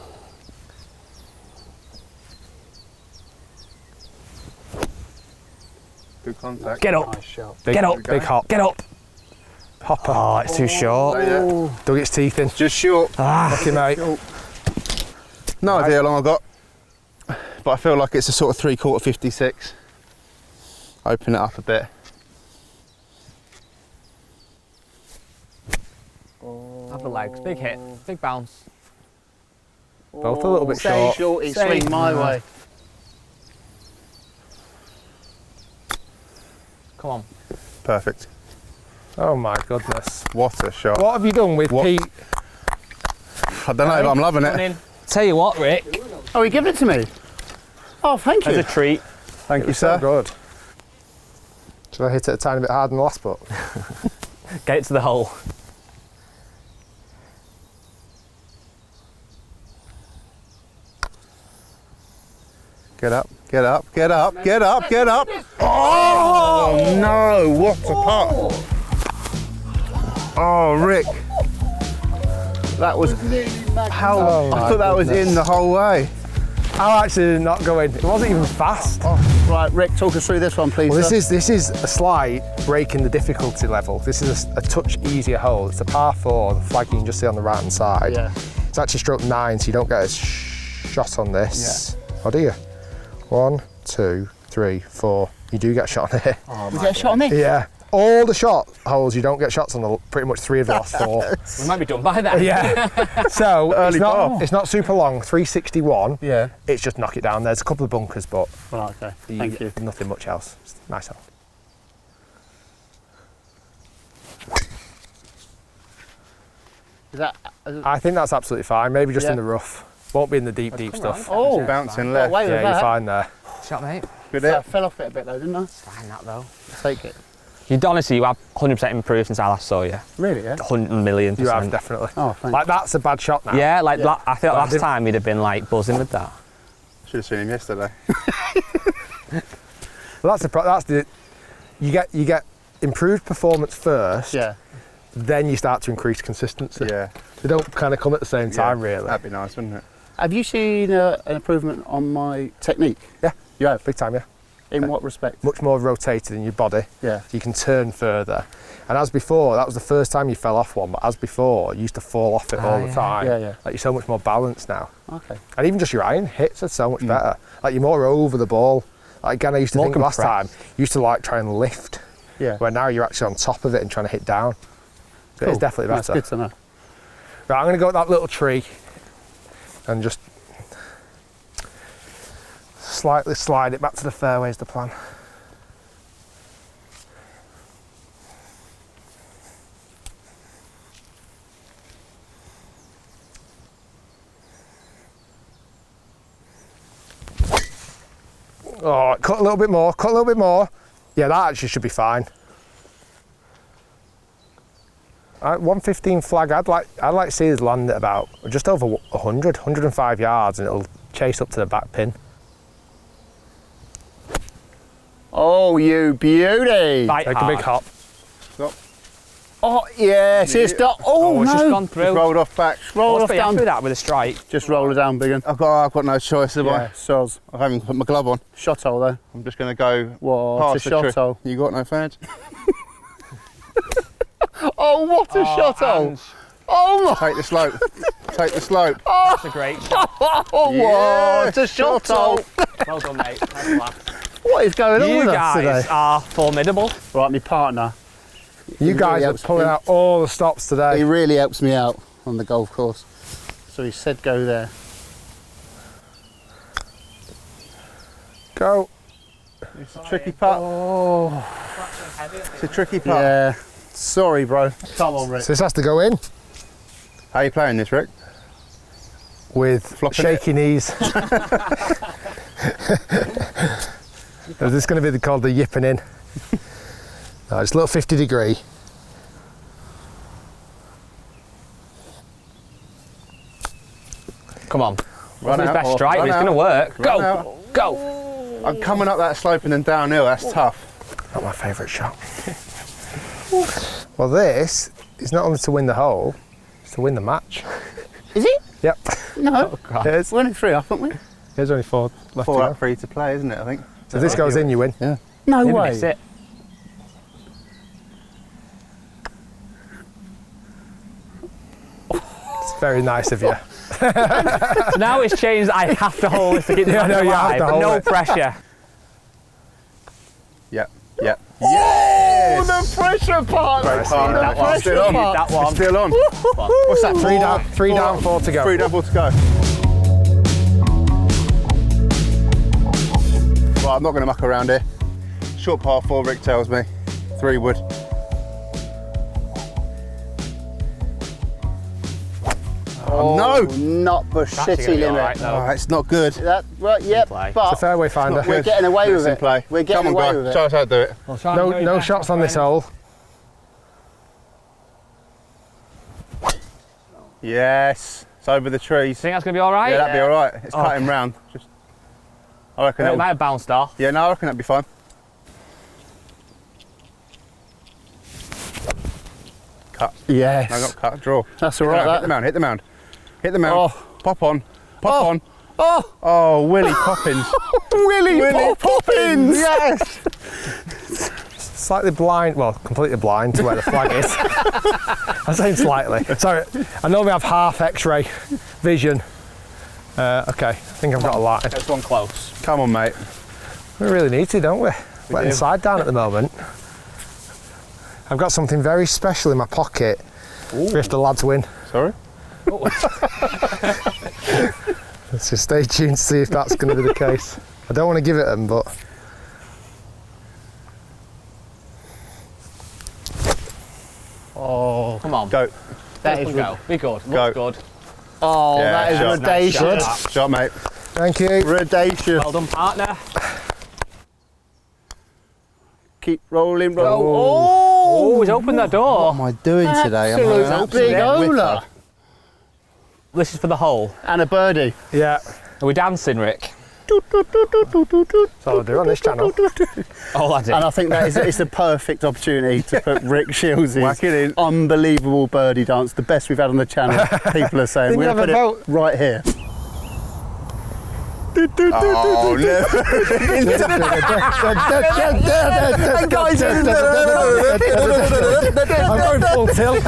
[SPEAKER 2] Good contact.
[SPEAKER 4] Get up.
[SPEAKER 1] Nice shot.
[SPEAKER 4] Get up.
[SPEAKER 3] Big hop.
[SPEAKER 4] Get up.
[SPEAKER 3] Hopper.
[SPEAKER 4] Oh, it's too short.
[SPEAKER 3] Dug its teeth in.
[SPEAKER 2] Just short.
[SPEAKER 3] Lucky mate.
[SPEAKER 2] No idea how long I got, but I feel like it's a sort of 3/4 56. Open it up a bit.
[SPEAKER 4] Have the legs. Big hit. Big bounce.
[SPEAKER 3] Both a little bit
[SPEAKER 1] Stay
[SPEAKER 3] short.
[SPEAKER 1] shorty,
[SPEAKER 4] Stay.
[SPEAKER 1] swing my way.
[SPEAKER 4] Come on.
[SPEAKER 2] Perfect.
[SPEAKER 3] Oh my goodness.
[SPEAKER 2] What a shot.
[SPEAKER 3] What have you done with
[SPEAKER 2] What?
[SPEAKER 3] Pete?
[SPEAKER 2] I don't know, but I'm loving it.
[SPEAKER 4] Tell you what, Rick.
[SPEAKER 1] Oh, he giving it to me? Oh, thank you.
[SPEAKER 4] There's a treat.
[SPEAKER 2] Thank you,
[SPEAKER 3] So
[SPEAKER 2] sir.
[SPEAKER 3] good. Should I hit it a tiny bit harder than the last putt?
[SPEAKER 4] Get it to the hole.
[SPEAKER 2] Get up, get up, get up, get up, get up. Oh no, what a putt. Oh, Rick. That was how
[SPEAKER 3] Oh,
[SPEAKER 2] I thought that was in the whole way.
[SPEAKER 3] I actually did not go in. It wasn't even fast.
[SPEAKER 1] Right, Rick, talk us through this one, please.
[SPEAKER 3] Well,
[SPEAKER 1] sir.
[SPEAKER 3] this is a slight break in the difficulty level. This is a touch easier hole. It's a par 4, the flag you can just see on the right hand side.
[SPEAKER 1] Yeah.
[SPEAKER 3] It's actually stroke 9, so you don't get a shot on this. Oh, do you? 1, 2, 3, 4. You do get a shot on it.
[SPEAKER 1] We get a shot on this?
[SPEAKER 3] Yeah. All the shot holes, you don't get shots on pretty much 3 of the last 4.
[SPEAKER 4] We might be done by then.
[SPEAKER 3] Yeah. So
[SPEAKER 2] Early par.
[SPEAKER 3] it's not super long, 361.
[SPEAKER 1] Yeah.
[SPEAKER 3] It's just knock it down. There's a couple of bunkers, but
[SPEAKER 1] Right, okay. Thank you.
[SPEAKER 3] nothing much else. It's nice hole.
[SPEAKER 1] Is that?
[SPEAKER 3] I think that's absolutely fine. Maybe just
[SPEAKER 1] Yeah.
[SPEAKER 3] in the rough. Won't be in the deep stuff.
[SPEAKER 1] Oh,
[SPEAKER 2] Bouncing
[SPEAKER 1] got
[SPEAKER 2] left.
[SPEAKER 1] away with
[SPEAKER 3] Yeah, you're
[SPEAKER 1] that.
[SPEAKER 3] fine there.
[SPEAKER 4] Shot, mate.
[SPEAKER 2] Good
[SPEAKER 1] I
[SPEAKER 2] hit.
[SPEAKER 1] fell off it a bit though, didn't I?
[SPEAKER 4] Fine that though.
[SPEAKER 1] Take it.
[SPEAKER 4] Honestly, you have 100% improved since I last saw you.
[SPEAKER 1] Really? Yeah.
[SPEAKER 4] 100 million
[SPEAKER 3] You have
[SPEAKER 4] percent.
[SPEAKER 3] definitely.
[SPEAKER 1] Oh, thanks.
[SPEAKER 3] Like that's a bad shot now.
[SPEAKER 4] Yeah, like
[SPEAKER 1] Yeah.
[SPEAKER 4] I feel
[SPEAKER 3] But I
[SPEAKER 4] last
[SPEAKER 3] didn't-
[SPEAKER 4] time you'd have been like buzzing with that.
[SPEAKER 2] Should have seen him yesterday.
[SPEAKER 3] Well, that's the you get improved performance first.
[SPEAKER 1] Yeah.
[SPEAKER 3] Then you start to increase consistency.
[SPEAKER 2] Yeah.
[SPEAKER 3] They don't kind of come at the same time, really.
[SPEAKER 2] That'd be nice, wouldn't it?
[SPEAKER 1] Have you seen an improvement on my technique?
[SPEAKER 3] Yeah.
[SPEAKER 1] You have.
[SPEAKER 3] Big time, yeah.
[SPEAKER 1] In what respect?
[SPEAKER 3] Much more rotated in your body.
[SPEAKER 1] Yeah.
[SPEAKER 3] You can turn further. And as before, that was the first time you fell off one, but as before, you used to fall off it all the
[SPEAKER 4] yeah.
[SPEAKER 3] time.
[SPEAKER 1] Yeah, yeah.
[SPEAKER 3] Like you're so much more balanced now.
[SPEAKER 1] Okay.
[SPEAKER 3] And even just your iron hits are so much better. Like you're more over the ball. Like again, I used to
[SPEAKER 4] More
[SPEAKER 3] think last time,
[SPEAKER 4] compressed.
[SPEAKER 3] you used to like try and lift,
[SPEAKER 1] Yeah.
[SPEAKER 3] where now you're actually on top of it and trying to hit down. So it's definitely
[SPEAKER 1] That's
[SPEAKER 3] better.
[SPEAKER 1] good to know.
[SPEAKER 3] Right, I'm going to go at that little tree and just slightly slide it back to the fairway is the plan. Oh, cut a little bit more, cut a little bit more. Yeah, that actually should be fine. 115 flag. I'd like to see this land at about just over 100, 105 yards, and it'll chase up to the back pin.
[SPEAKER 1] Oh, you beauty!
[SPEAKER 4] Bite
[SPEAKER 3] Take
[SPEAKER 4] hard.
[SPEAKER 3] a big hop.
[SPEAKER 2] Stop.
[SPEAKER 1] Oh yes, it's done. Oh,
[SPEAKER 4] it's
[SPEAKER 1] no!
[SPEAKER 4] just gone through.
[SPEAKER 2] Rolled off back.
[SPEAKER 1] Roll
[SPEAKER 4] What's
[SPEAKER 1] off
[SPEAKER 4] the
[SPEAKER 1] down.
[SPEAKER 4] after that with a strike?
[SPEAKER 1] Just roll it down, big one.
[SPEAKER 2] I've got no choice, have
[SPEAKER 1] Yeah, soz.
[SPEAKER 2] I? I haven't put my glove on.
[SPEAKER 1] Shot hole though.
[SPEAKER 2] I'm just going to go
[SPEAKER 1] What a
[SPEAKER 2] past the
[SPEAKER 1] shot
[SPEAKER 2] tree.
[SPEAKER 1] hole!
[SPEAKER 2] You got no fans?
[SPEAKER 1] Oh, what a shot hole!
[SPEAKER 4] And
[SPEAKER 1] Oh my!
[SPEAKER 2] Take the slope. Take the slope.
[SPEAKER 4] that's a great shot.
[SPEAKER 1] Oh,
[SPEAKER 2] Yeah,
[SPEAKER 1] what a shot hole!
[SPEAKER 4] Well done, mate. Nice laugh.
[SPEAKER 1] What is going on
[SPEAKER 4] You
[SPEAKER 1] with us
[SPEAKER 4] guys
[SPEAKER 1] today?
[SPEAKER 4] are formidable.
[SPEAKER 1] Right, my partner.
[SPEAKER 3] You guys
[SPEAKER 1] really
[SPEAKER 3] are
[SPEAKER 1] helps
[SPEAKER 3] pulling
[SPEAKER 1] me.
[SPEAKER 3] out all the stops
[SPEAKER 1] He
[SPEAKER 3] today.
[SPEAKER 1] really helps me out on the golf course. So he said go there.
[SPEAKER 3] Go.
[SPEAKER 2] It's a tricky putt.
[SPEAKER 1] Oh,
[SPEAKER 2] It's a tricky putt.
[SPEAKER 1] yeah. Sorry, bro. Come on, Rick.
[SPEAKER 3] So this has to go in
[SPEAKER 2] How are you playing this, Rick?
[SPEAKER 3] with
[SPEAKER 2] Flopping
[SPEAKER 3] shaky knees. Is this going to be called the yipping in? No, it's a little 50 degree.
[SPEAKER 4] Come on.
[SPEAKER 2] Run
[SPEAKER 4] His
[SPEAKER 2] out,
[SPEAKER 4] best
[SPEAKER 2] or
[SPEAKER 4] strike, but
[SPEAKER 2] run
[SPEAKER 4] it's going to
[SPEAKER 2] out.
[SPEAKER 4] work.
[SPEAKER 2] Run
[SPEAKER 4] Go,
[SPEAKER 2] out.
[SPEAKER 4] go.
[SPEAKER 2] I'm coming up that slope and then downhill. That's tough.
[SPEAKER 3] Not my favourite shot. Well, this is not only to win the hole, it's to win the match.
[SPEAKER 1] Is it?
[SPEAKER 3] Yep.
[SPEAKER 1] No.
[SPEAKER 3] It is.
[SPEAKER 1] We're only 3 up, aren't we?
[SPEAKER 3] There's only 4 left
[SPEAKER 2] 4
[SPEAKER 3] to
[SPEAKER 2] up
[SPEAKER 3] go.
[SPEAKER 2] free to play, isn't it? I think.
[SPEAKER 3] So if this goes in, you win.
[SPEAKER 2] Yeah.
[SPEAKER 1] No
[SPEAKER 4] Didn't
[SPEAKER 1] way.
[SPEAKER 4] miss it.
[SPEAKER 3] It's very nice of you.
[SPEAKER 4] So now it's changed. I have to hold this to keep the
[SPEAKER 3] Yeah,
[SPEAKER 4] match
[SPEAKER 3] no, you have
[SPEAKER 4] alive.
[SPEAKER 3] to hold
[SPEAKER 4] No
[SPEAKER 3] it.
[SPEAKER 4] pressure.
[SPEAKER 2] Yep. Yep.
[SPEAKER 1] Oh, the pressure part.
[SPEAKER 2] Great part.
[SPEAKER 4] That one.
[SPEAKER 2] It's still on.
[SPEAKER 4] That one.
[SPEAKER 2] It's still on. What's that?
[SPEAKER 3] 3 down, 3 down, 4 to go.
[SPEAKER 2] 3 down, 4 to go. Right, I'm not going to muck around here. Short par 4, Rick tells me. 3 wood. Oh, no!
[SPEAKER 1] Not the
[SPEAKER 4] Actually
[SPEAKER 1] shitty
[SPEAKER 4] gonna be all
[SPEAKER 1] limit.
[SPEAKER 4] right, though.
[SPEAKER 2] Oh, it's not good.
[SPEAKER 1] That, right, yep,
[SPEAKER 4] play.
[SPEAKER 1] but
[SPEAKER 3] It's a fairway finder.
[SPEAKER 1] we're getting away with
[SPEAKER 2] It's in
[SPEAKER 1] it.
[SPEAKER 2] play.
[SPEAKER 1] We're getting
[SPEAKER 2] Come on,
[SPEAKER 1] away
[SPEAKER 2] guy.
[SPEAKER 1] with it.
[SPEAKER 2] Show us how to do it.
[SPEAKER 4] Well, try and do your
[SPEAKER 3] No
[SPEAKER 4] best,
[SPEAKER 3] shots
[SPEAKER 4] my
[SPEAKER 3] on this
[SPEAKER 4] friend.
[SPEAKER 3] hole.
[SPEAKER 2] Yes. It's over the trees.
[SPEAKER 4] Think that's going to be all right?
[SPEAKER 2] Yeah, that'd be all right. It's
[SPEAKER 4] Oh.
[SPEAKER 2] cutting round. Just, I reckon
[SPEAKER 4] It
[SPEAKER 2] it'll,
[SPEAKER 4] might have bounced off.
[SPEAKER 2] yeah, no, I reckon that'd be fine. Cut.
[SPEAKER 1] Yes.
[SPEAKER 2] No, not cut. Draw.
[SPEAKER 1] That's all
[SPEAKER 2] No,
[SPEAKER 1] right.
[SPEAKER 2] hit the mound. Hit the mound. Hit the mound.
[SPEAKER 1] Oh.
[SPEAKER 2] Pop on. Pop
[SPEAKER 1] Oh.
[SPEAKER 2] on.
[SPEAKER 1] Oh,
[SPEAKER 2] Oh, Willie Poppins.
[SPEAKER 1] Willie Poppins.
[SPEAKER 2] Yes.
[SPEAKER 3] Slightly blind, well, completely blind to where the flag is. I'm saying slightly. Sorry, I know we have half X-ray vision. Okay, I think I've got a line.
[SPEAKER 4] That's one close.
[SPEAKER 2] Come on, mate.
[SPEAKER 3] We really need to, don't we? Letting the
[SPEAKER 2] do.
[SPEAKER 3] side down at the moment. I've got something very special in my pocket if the lads win.
[SPEAKER 2] Sorry.
[SPEAKER 3] So stay tuned to see if that's going to be the case. I don't want to give it them, but
[SPEAKER 1] Oh,
[SPEAKER 4] Come on.
[SPEAKER 2] Go.
[SPEAKER 1] that is
[SPEAKER 4] Good. Go. Be good.
[SPEAKER 2] Go.
[SPEAKER 4] Look good.
[SPEAKER 1] Oh,
[SPEAKER 2] Yeah,
[SPEAKER 1] that is
[SPEAKER 2] shot.
[SPEAKER 4] Nice
[SPEAKER 1] audacious.
[SPEAKER 4] shot.
[SPEAKER 2] Shot, mate.
[SPEAKER 3] thank you.
[SPEAKER 1] Audacious.
[SPEAKER 4] Well done, partner.
[SPEAKER 1] Keep rolling,
[SPEAKER 4] Go.
[SPEAKER 1] rolling.
[SPEAKER 4] Oh, he's opened that door.
[SPEAKER 2] What am I doing today? I'm
[SPEAKER 1] Absolute
[SPEAKER 2] an absolute
[SPEAKER 1] big
[SPEAKER 2] whipper.
[SPEAKER 1] ola.
[SPEAKER 4] This is for the hole.
[SPEAKER 1] And a birdie.
[SPEAKER 3] Yeah,
[SPEAKER 4] Are we dancing, Rick?
[SPEAKER 3] that's all I do on this channel.
[SPEAKER 4] Oh, that's it.
[SPEAKER 1] And I think that is it's the perfect opportunity to put Rick Shiels'
[SPEAKER 2] Whack it in.
[SPEAKER 1] unbelievable birdie dance, the best we've had on the channel. People are saying
[SPEAKER 3] Didn't
[SPEAKER 1] we're
[SPEAKER 3] you
[SPEAKER 1] going to
[SPEAKER 3] have
[SPEAKER 1] put
[SPEAKER 3] a
[SPEAKER 1] it right here.
[SPEAKER 2] Oh, no.
[SPEAKER 1] And guys,
[SPEAKER 3] I'm going full tilt.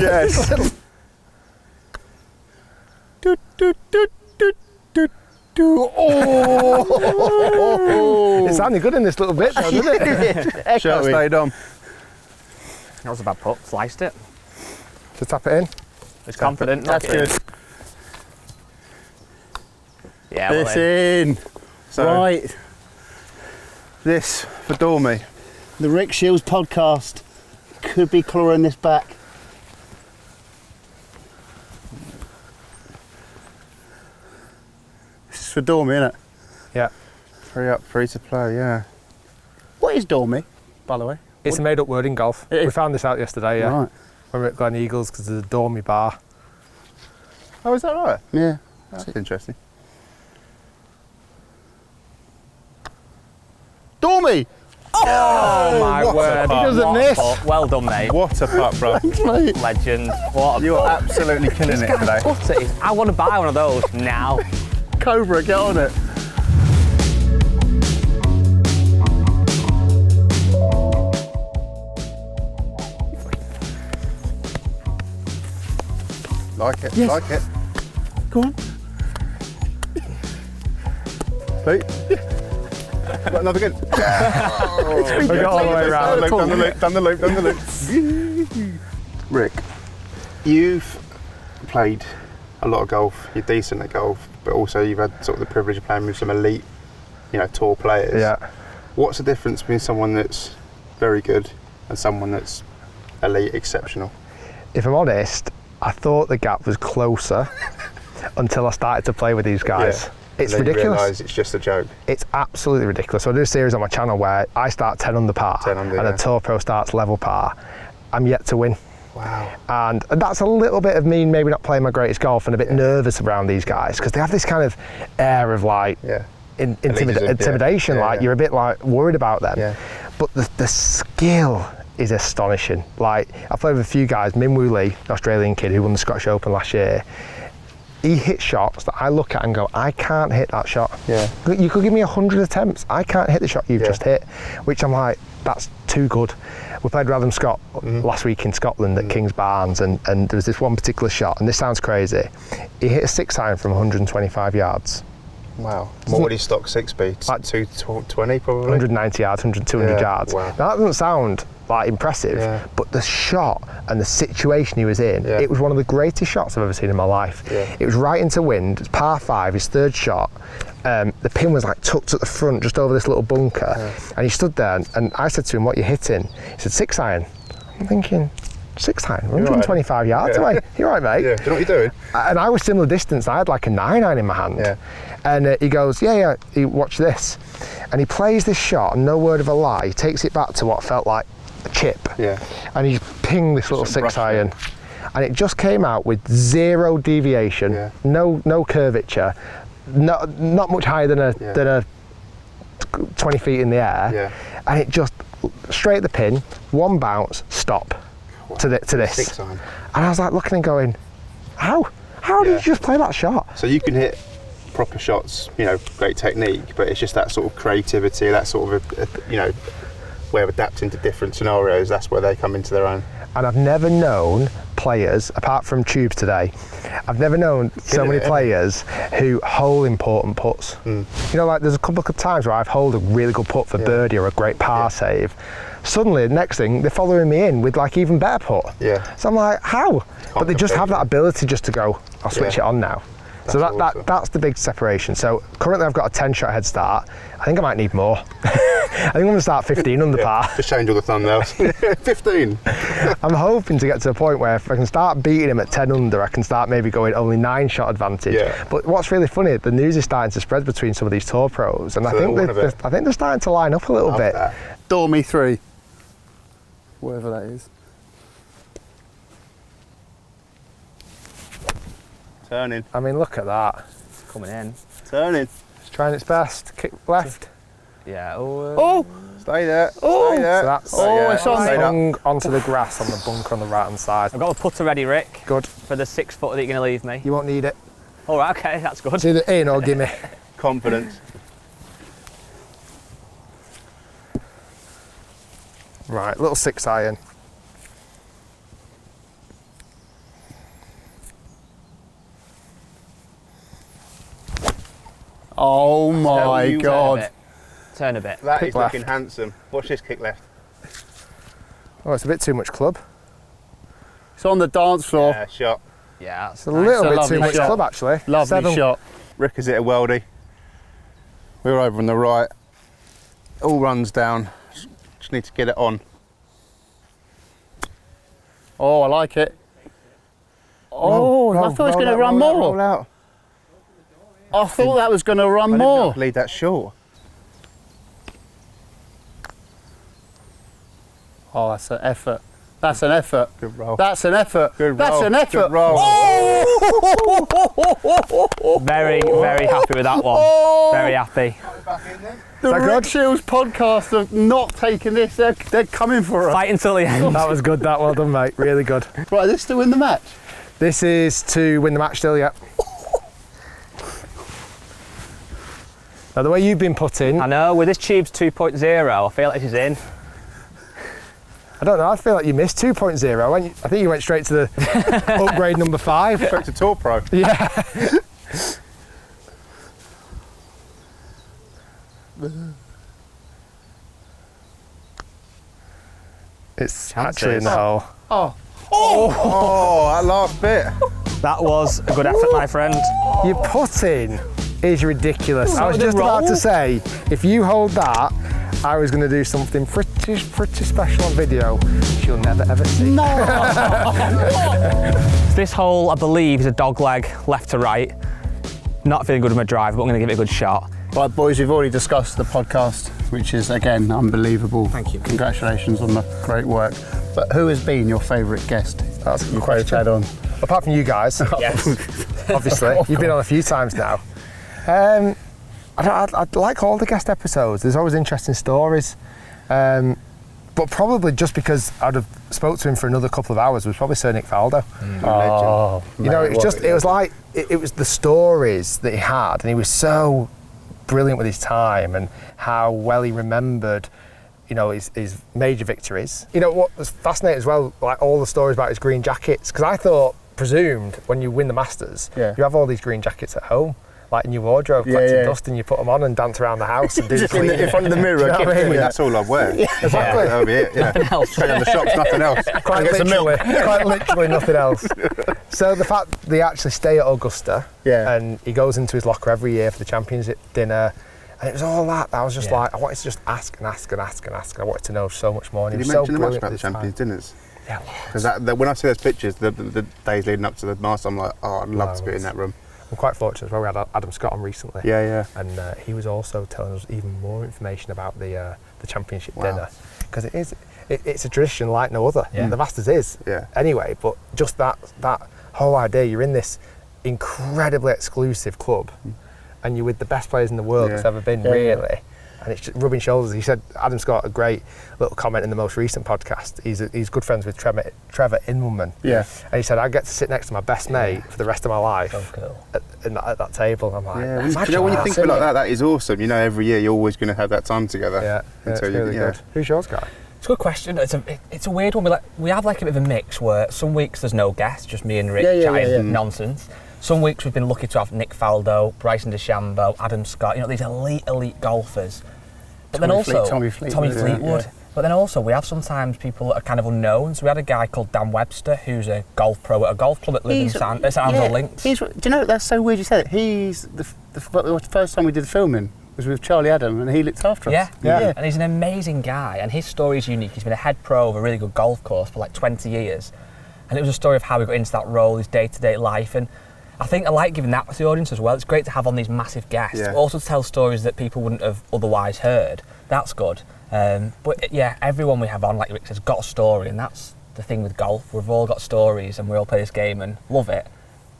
[SPEAKER 2] Yes.
[SPEAKER 1] Oh,
[SPEAKER 3] It sounded good in this little bit, though, doesn't it?
[SPEAKER 2] Shot
[SPEAKER 1] echoey.
[SPEAKER 2] stayed on.
[SPEAKER 4] That was a bad putt. Sliced it.
[SPEAKER 3] To tap it in.
[SPEAKER 4] It's confident.
[SPEAKER 1] That's
[SPEAKER 4] not it?
[SPEAKER 1] good.
[SPEAKER 4] Yeah, well
[SPEAKER 1] This
[SPEAKER 4] in.
[SPEAKER 1] in.
[SPEAKER 2] So
[SPEAKER 1] Right.
[SPEAKER 2] this for Dormy.
[SPEAKER 1] The Rick Shiels podcast could be clawing this back. This is for Dormy, isn't it?
[SPEAKER 3] Yeah.
[SPEAKER 2] 3 up, 3 to play. Yeah.
[SPEAKER 1] What is Dormy, by the way?
[SPEAKER 3] It's a made-up word in golf.
[SPEAKER 1] It is?
[SPEAKER 3] We found this out yesterday, yeah.
[SPEAKER 1] Right.
[SPEAKER 3] When we were at Glen Eagles, because there's a Dormy bar.
[SPEAKER 2] Oh, is that right?
[SPEAKER 1] Yeah.
[SPEAKER 2] That's interesting.
[SPEAKER 1] Dormy!
[SPEAKER 4] Oh my
[SPEAKER 2] what a
[SPEAKER 4] word.
[SPEAKER 2] putt.
[SPEAKER 1] He doesn't
[SPEAKER 4] What a
[SPEAKER 1] miss.
[SPEAKER 4] putt. Well done, mate.
[SPEAKER 2] What a putt, bro.
[SPEAKER 1] Thanks, mate.
[SPEAKER 4] Legend. What a
[SPEAKER 2] You are
[SPEAKER 4] putt.
[SPEAKER 2] absolutely killing it today.
[SPEAKER 4] Putter is- I want to buy one of those now.
[SPEAKER 1] Cobra, get on it.
[SPEAKER 2] Like it,
[SPEAKER 1] Yes.
[SPEAKER 2] like it.
[SPEAKER 1] Go on.
[SPEAKER 2] Pete. Got another good.
[SPEAKER 3] We got all the way around.
[SPEAKER 2] Done the loop. Rick, you've played a lot of golf. You're decent at golf, but also you've had sort of the privilege of playing with some elite, tour players.
[SPEAKER 3] Yeah.
[SPEAKER 2] What's the difference between someone that's very good and someone that's elite, exceptional?
[SPEAKER 3] If I'm honest, I thought the gap was closer until I started to play with these guys.
[SPEAKER 2] Yeah.
[SPEAKER 3] It's
[SPEAKER 2] And then you
[SPEAKER 3] ridiculous.
[SPEAKER 2] realise it's just a joke.
[SPEAKER 3] It's absolutely ridiculous. So I do a series on my channel where I start 10 under par
[SPEAKER 2] 10 under,
[SPEAKER 3] and
[SPEAKER 2] yeah.
[SPEAKER 3] a tour pro starts level par. I'm yet to win.
[SPEAKER 2] Wow.
[SPEAKER 3] And that's a little bit of me maybe not playing my greatest golf and a bit nervous around these guys because they have this kind of air of like
[SPEAKER 2] Yeah.
[SPEAKER 3] intimidation,
[SPEAKER 2] Elitism, yeah.
[SPEAKER 3] like
[SPEAKER 2] Yeah.
[SPEAKER 3] you're a bit like worried about them.
[SPEAKER 2] Yeah.
[SPEAKER 3] But the skill is astonishing. Like I've played with a few guys, Min Woo Lee, an Australian kid who won the Scottish Open last year. He hits shots that I look at and go, I can't hit that shot.
[SPEAKER 2] Yeah.
[SPEAKER 3] You could give me 100 attempts. I can't hit the shot you've
[SPEAKER 2] Yeah.
[SPEAKER 3] just hit, which I'm like, that's too good. We played Random Scott last week in Scotland at Kings Barnes, and there was this one particular shot, and this sounds crazy. He hit a 6-iron from 125 yards.
[SPEAKER 2] Wow. What would he stock 6 be?
[SPEAKER 3] Like
[SPEAKER 2] 220 probably?
[SPEAKER 3] 190 yards, 200
[SPEAKER 2] Yeah,
[SPEAKER 3] yards.
[SPEAKER 2] wow.
[SPEAKER 3] Now that doesn't sound like impressive,
[SPEAKER 2] Yeah.
[SPEAKER 3] but the shot and the situation he was in,
[SPEAKER 2] Yeah.
[SPEAKER 3] it was one of the greatest shots I've ever seen in my life.
[SPEAKER 2] Yeah.
[SPEAKER 3] It was right into wind, it's par 5, his third shot. The pin was like tucked at the front, just over this little bunker. And he stood there and I said to him, what are you hitting? He said, 6-iron. I'm thinking, 6-iron, 125 yards
[SPEAKER 2] Yeah.
[SPEAKER 3] away. You're right, mate.
[SPEAKER 2] Yeah. Do you know what you're doing?
[SPEAKER 3] And I was similar distance. I had like a 9-iron in my hand.
[SPEAKER 2] Yeah.
[SPEAKER 3] And he goes, yeah, watch this. And he plays this shot, and no word of a lie, he takes it back to what felt like a chip.
[SPEAKER 2] Yeah.
[SPEAKER 3] And he pinged this little
[SPEAKER 2] Some brush
[SPEAKER 3] 6-iron. And it just came out with 0 deviation,
[SPEAKER 2] Yeah.
[SPEAKER 3] no curvature, not much higher than a 20 feet in the air.
[SPEAKER 2] Yeah.
[SPEAKER 3] And it just straight at the pin, one bounce, stop to this.
[SPEAKER 2] 6-iron.
[SPEAKER 3] And I was like looking and going, how did
[SPEAKER 2] Yeah.
[SPEAKER 3] you just play that shot?
[SPEAKER 2] So you can hit proper shots, great technique, but it's just that sort of creativity, that sort of, way of adapting to different scenarios. That's where they come into their own.
[SPEAKER 3] And I've never known players, apart from Tubes today, I've never known so many players who hole important putts. Like there's a couple of times where I've holed a really good putt for birdie or a great par save. Suddenly, the next thing, they're following me in with like even better putt.
[SPEAKER 2] Yeah.
[SPEAKER 3] So I'm like, how? But they just have that ability just to go, I'll switch
[SPEAKER 2] Yeah.
[SPEAKER 3] it on now. So
[SPEAKER 2] That's awesome.
[SPEAKER 3] that's the big separation. So currently I've got a 10-shot head start. I think I might need more. I think I'm going to start 15 under par.
[SPEAKER 2] Just change all the thumbnails. 15.
[SPEAKER 3] I'm hoping to get to a point where if I can start beating him at 10 under, I can start maybe going only 9-shot advantage.
[SPEAKER 2] Yeah.
[SPEAKER 3] But what's really funny, the news is starting to spread between some of these tour pros, and
[SPEAKER 2] So
[SPEAKER 3] I think
[SPEAKER 2] one of it.
[SPEAKER 3] I think they're starting to line up a little
[SPEAKER 2] Love
[SPEAKER 3] bit.
[SPEAKER 2] that.
[SPEAKER 1] Dormy 3. Whatever that is.
[SPEAKER 2] Turning.
[SPEAKER 3] I mean, look at that.
[SPEAKER 4] Coming in.
[SPEAKER 2] Turning.
[SPEAKER 3] It's trying its best. Kick left.
[SPEAKER 4] Yeah.
[SPEAKER 1] Oh!
[SPEAKER 2] Stay there.
[SPEAKER 1] Oh.
[SPEAKER 2] Stay there.
[SPEAKER 3] So that's
[SPEAKER 1] it's on.
[SPEAKER 2] Stay up.
[SPEAKER 3] hung onto the grass on the bunker on the right hand side.
[SPEAKER 4] I've got the putter ready, Rick,
[SPEAKER 3] Good.
[SPEAKER 4] for the 6-footer that you're going to leave me.
[SPEAKER 3] You won't need it.
[SPEAKER 4] All right, okay, that's good.
[SPEAKER 3] It's either in or gimme.
[SPEAKER 2] Confidence.
[SPEAKER 3] Right, little 6-iron.
[SPEAKER 1] Oh my
[SPEAKER 2] you
[SPEAKER 1] God.
[SPEAKER 4] Turn a bit.
[SPEAKER 2] That
[SPEAKER 3] Kick
[SPEAKER 2] is looking
[SPEAKER 3] left.
[SPEAKER 2] handsome. Watch this kick left.
[SPEAKER 3] Oh, it's a bit too much club.
[SPEAKER 1] It's on the dance floor.
[SPEAKER 2] Yeah, shot.
[SPEAKER 4] Yeah, that's
[SPEAKER 3] It's a
[SPEAKER 4] nice.
[SPEAKER 3] little
[SPEAKER 1] It's a
[SPEAKER 3] bit
[SPEAKER 1] lovely
[SPEAKER 3] too much
[SPEAKER 1] shot.
[SPEAKER 3] club, actually.
[SPEAKER 1] Lovely
[SPEAKER 3] 7.
[SPEAKER 1] shot.
[SPEAKER 2] Rick has hit a weldy. We're over on the right. All runs down. Just need to get it on.
[SPEAKER 1] Oh, I like it. Oh, I thought it was going to run more.
[SPEAKER 2] Roll out.
[SPEAKER 1] I thought that was going to run
[SPEAKER 2] I
[SPEAKER 1] more.
[SPEAKER 2] didn't lead that short.
[SPEAKER 1] Oh, that's an effort. That's an effort.
[SPEAKER 2] Good roll.
[SPEAKER 1] That's an effort.
[SPEAKER 2] Good
[SPEAKER 1] That's
[SPEAKER 2] roll.
[SPEAKER 1] an effort.
[SPEAKER 2] Good roll.
[SPEAKER 4] Very, very happy with that one. Very happy.
[SPEAKER 1] The Rick Shiels podcast have not taken this. They're coming for us.
[SPEAKER 4] Fight until the end.
[SPEAKER 3] That was good. That well done, mate. Really good.
[SPEAKER 1] Right, this to win the match.
[SPEAKER 3] This is to win the match still, yeah. Now, the way you've been putting,
[SPEAKER 4] I know, with this Tubes 2.0, I feel like this is in.
[SPEAKER 3] I don't know, I feel like you missed 2.0. I think you went straight to the upgrade number 5.
[SPEAKER 2] Straight to Tour Pro.
[SPEAKER 3] Yeah. It's actually in the hole.
[SPEAKER 2] Oh, that last bit.
[SPEAKER 4] That was a good effort, my friend.
[SPEAKER 3] Your putting is ridiculous. I was
[SPEAKER 4] the
[SPEAKER 3] just about
[SPEAKER 4] roll?
[SPEAKER 3] to say, if you hold that, I was going to do something pretty special on video you'll never ever see.
[SPEAKER 4] This hole, I believe, is a dog leg, left to right. Not feeling good with my drive, but I'm going to give it a good shot.
[SPEAKER 1] Right, boys, we've already discussed the podcast, which is, again, unbelievable.
[SPEAKER 4] Thank you.
[SPEAKER 1] Congratulations on the great work. But who has been your favourite guest?
[SPEAKER 3] That's a good
[SPEAKER 1] You've
[SPEAKER 3] question.
[SPEAKER 1] had on.
[SPEAKER 3] Apart from you guys,
[SPEAKER 4] Yes.
[SPEAKER 3] obviously. You've been on a few times now. I'd like all the guest episodes. There's always interesting stories. But probably just because I'd have spoke to him for another couple of hours was probably Sir Nick Faldo.
[SPEAKER 1] Oh,
[SPEAKER 3] You know, it was like it was the stories that he had, and he was so brilliant with his time and how well he remembered, you know, his major victories. You know what was fascinating as well, like all the stories about his green jackets, because I presumed when you win the Masters,
[SPEAKER 1] Yeah.
[SPEAKER 3] you have all these green jackets at home, like in your wardrobe, collecting dust, and you put them on and dance around the house and do the cleaning.
[SPEAKER 1] in front of the mirror.
[SPEAKER 3] Do you know what I mean?
[SPEAKER 2] That's all I'd wear.
[SPEAKER 3] Exactly.
[SPEAKER 2] That'll be it. Yeah.
[SPEAKER 4] Nothing else.
[SPEAKER 2] Straight on the shops, nothing else.
[SPEAKER 3] Quite literally nothing else. So the fact they actually stay at Augusta,
[SPEAKER 1] Yeah.
[SPEAKER 3] and he goes into his locker every year for the championship dinner, and it was all that. I was just
[SPEAKER 4] Yeah.
[SPEAKER 3] like, I wanted to just ask and ask and ask and ask. I wanted to know so much more. And
[SPEAKER 2] Did
[SPEAKER 3] he
[SPEAKER 2] you
[SPEAKER 3] was so
[SPEAKER 2] mention much
[SPEAKER 3] brilliant
[SPEAKER 2] about the
[SPEAKER 3] with his time.
[SPEAKER 2] Champions dinners?
[SPEAKER 3] Yeah.
[SPEAKER 2] Because when I see those pictures, the days leading up to the Masters, I'm like, oh, I'd love to be in that room.
[SPEAKER 3] I'm quite fortunate as well. We had Adam Scott on recently.
[SPEAKER 2] Yeah, yeah.
[SPEAKER 3] And he was also telling us even more information about the championship
[SPEAKER 2] Wow.
[SPEAKER 3] dinner, because it's a tradition like no other.
[SPEAKER 4] Yeah.
[SPEAKER 3] The Masters is.
[SPEAKER 2] Yeah.
[SPEAKER 3] Anyway, but just that whole idea, you're in this incredibly exclusive club, and you're with the best players in the world that's ever been, really. And it's just rubbing shoulders. He said, Adam Scott, a great little comment in the most recent podcast. He's good friends with Trevor Immelman.
[SPEAKER 1] Yeah.
[SPEAKER 3] And he said, I get to sit next to my best mate for the rest of my life
[SPEAKER 4] So cool.
[SPEAKER 3] at that table. I'm like,
[SPEAKER 2] Yeah,
[SPEAKER 3] imagine
[SPEAKER 2] when you
[SPEAKER 3] that.
[SPEAKER 2] think of it like that, that is awesome. You know, every year you're always going to have that time together.
[SPEAKER 3] Yeah, it's
[SPEAKER 2] Until
[SPEAKER 3] really good. Who's yours, guy?
[SPEAKER 4] It's a good question. It's a weird one. We have like a bit of a mix where some weeks there's no guests, just me and Rick chatting nonsense. Some weeks we've been lucky to have Nick Faldo, Bryson DeChambeau, Adam Scott, you know, these elite golfers. But then also
[SPEAKER 1] Tommy Fleetwood.
[SPEAKER 4] Yeah. But then also we have sometimes people that are kind of unknown. So we had a guy called Dan Webster who's a golf pro at a golf club that lives in St Andrew Links.
[SPEAKER 1] Do you know, that's so weird you said it. He's the first time we did the filming was with Charlie Adam, and he looked after us.
[SPEAKER 4] Yeah. And he's an amazing guy, and his story is unique. He's been a head pro of a really good golf course for like 20 years. And it was a story of how he got into that role, his day-to-day life. And I think I like giving that to the audience as well. It's great to have on these massive guests, but also to tell stories that people wouldn't have otherwise heard. That's good. But yeah, everyone we have on, like Rick says, got a story, and that's the thing with golf. We've all got stories, and we all play this game and love it,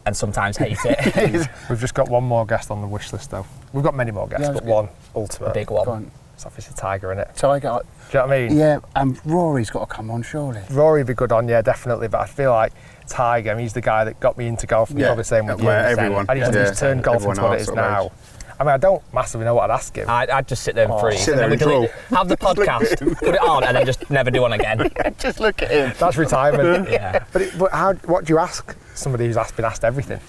[SPEAKER 4] and sometimes hate it.
[SPEAKER 3] We've just got one more guest on the wish list, though. We've got many more guests, but one ultimate.
[SPEAKER 4] A big one.
[SPEAKER 1] Go on.
[SPEAKER 3] It's obviously Tiger, innit?
[SPEAKER 1] Tiger.
[SPEAKER 3] Do you know what I mean?
[SPEAKER 1] Yeah, and Rory's got to come on, surely.
[SPEAKER 3] Rory would be good on, yeah, definitely. But I feel like Tiger, I mean, he's the guy that got me into golf. And probably the same with you.
[SPEAKER 2] Where everyone.
[SPEAKER 3] And he's turned golf into what it is now. I mean, I don't massively know what I'd ask him.
[SPEAKER 4] I'd just sit there and freeze.
[SPEAKER 2] Sit there
[SPEAKER 4] and
[SPEAKER 2] and
[SPEAKER 4] then we
[SPEAKER 2] draw.
[SPEAKER 4] delete it, have the podcast, put it on, and then just never do one again.
[SPEAKER 1] Just look at him.
[SPEAKER 3] That's retirement.
[SPEAKER 4] Yeah.
[SPEAKER 3] But what do you ask somebody who's been asked everything?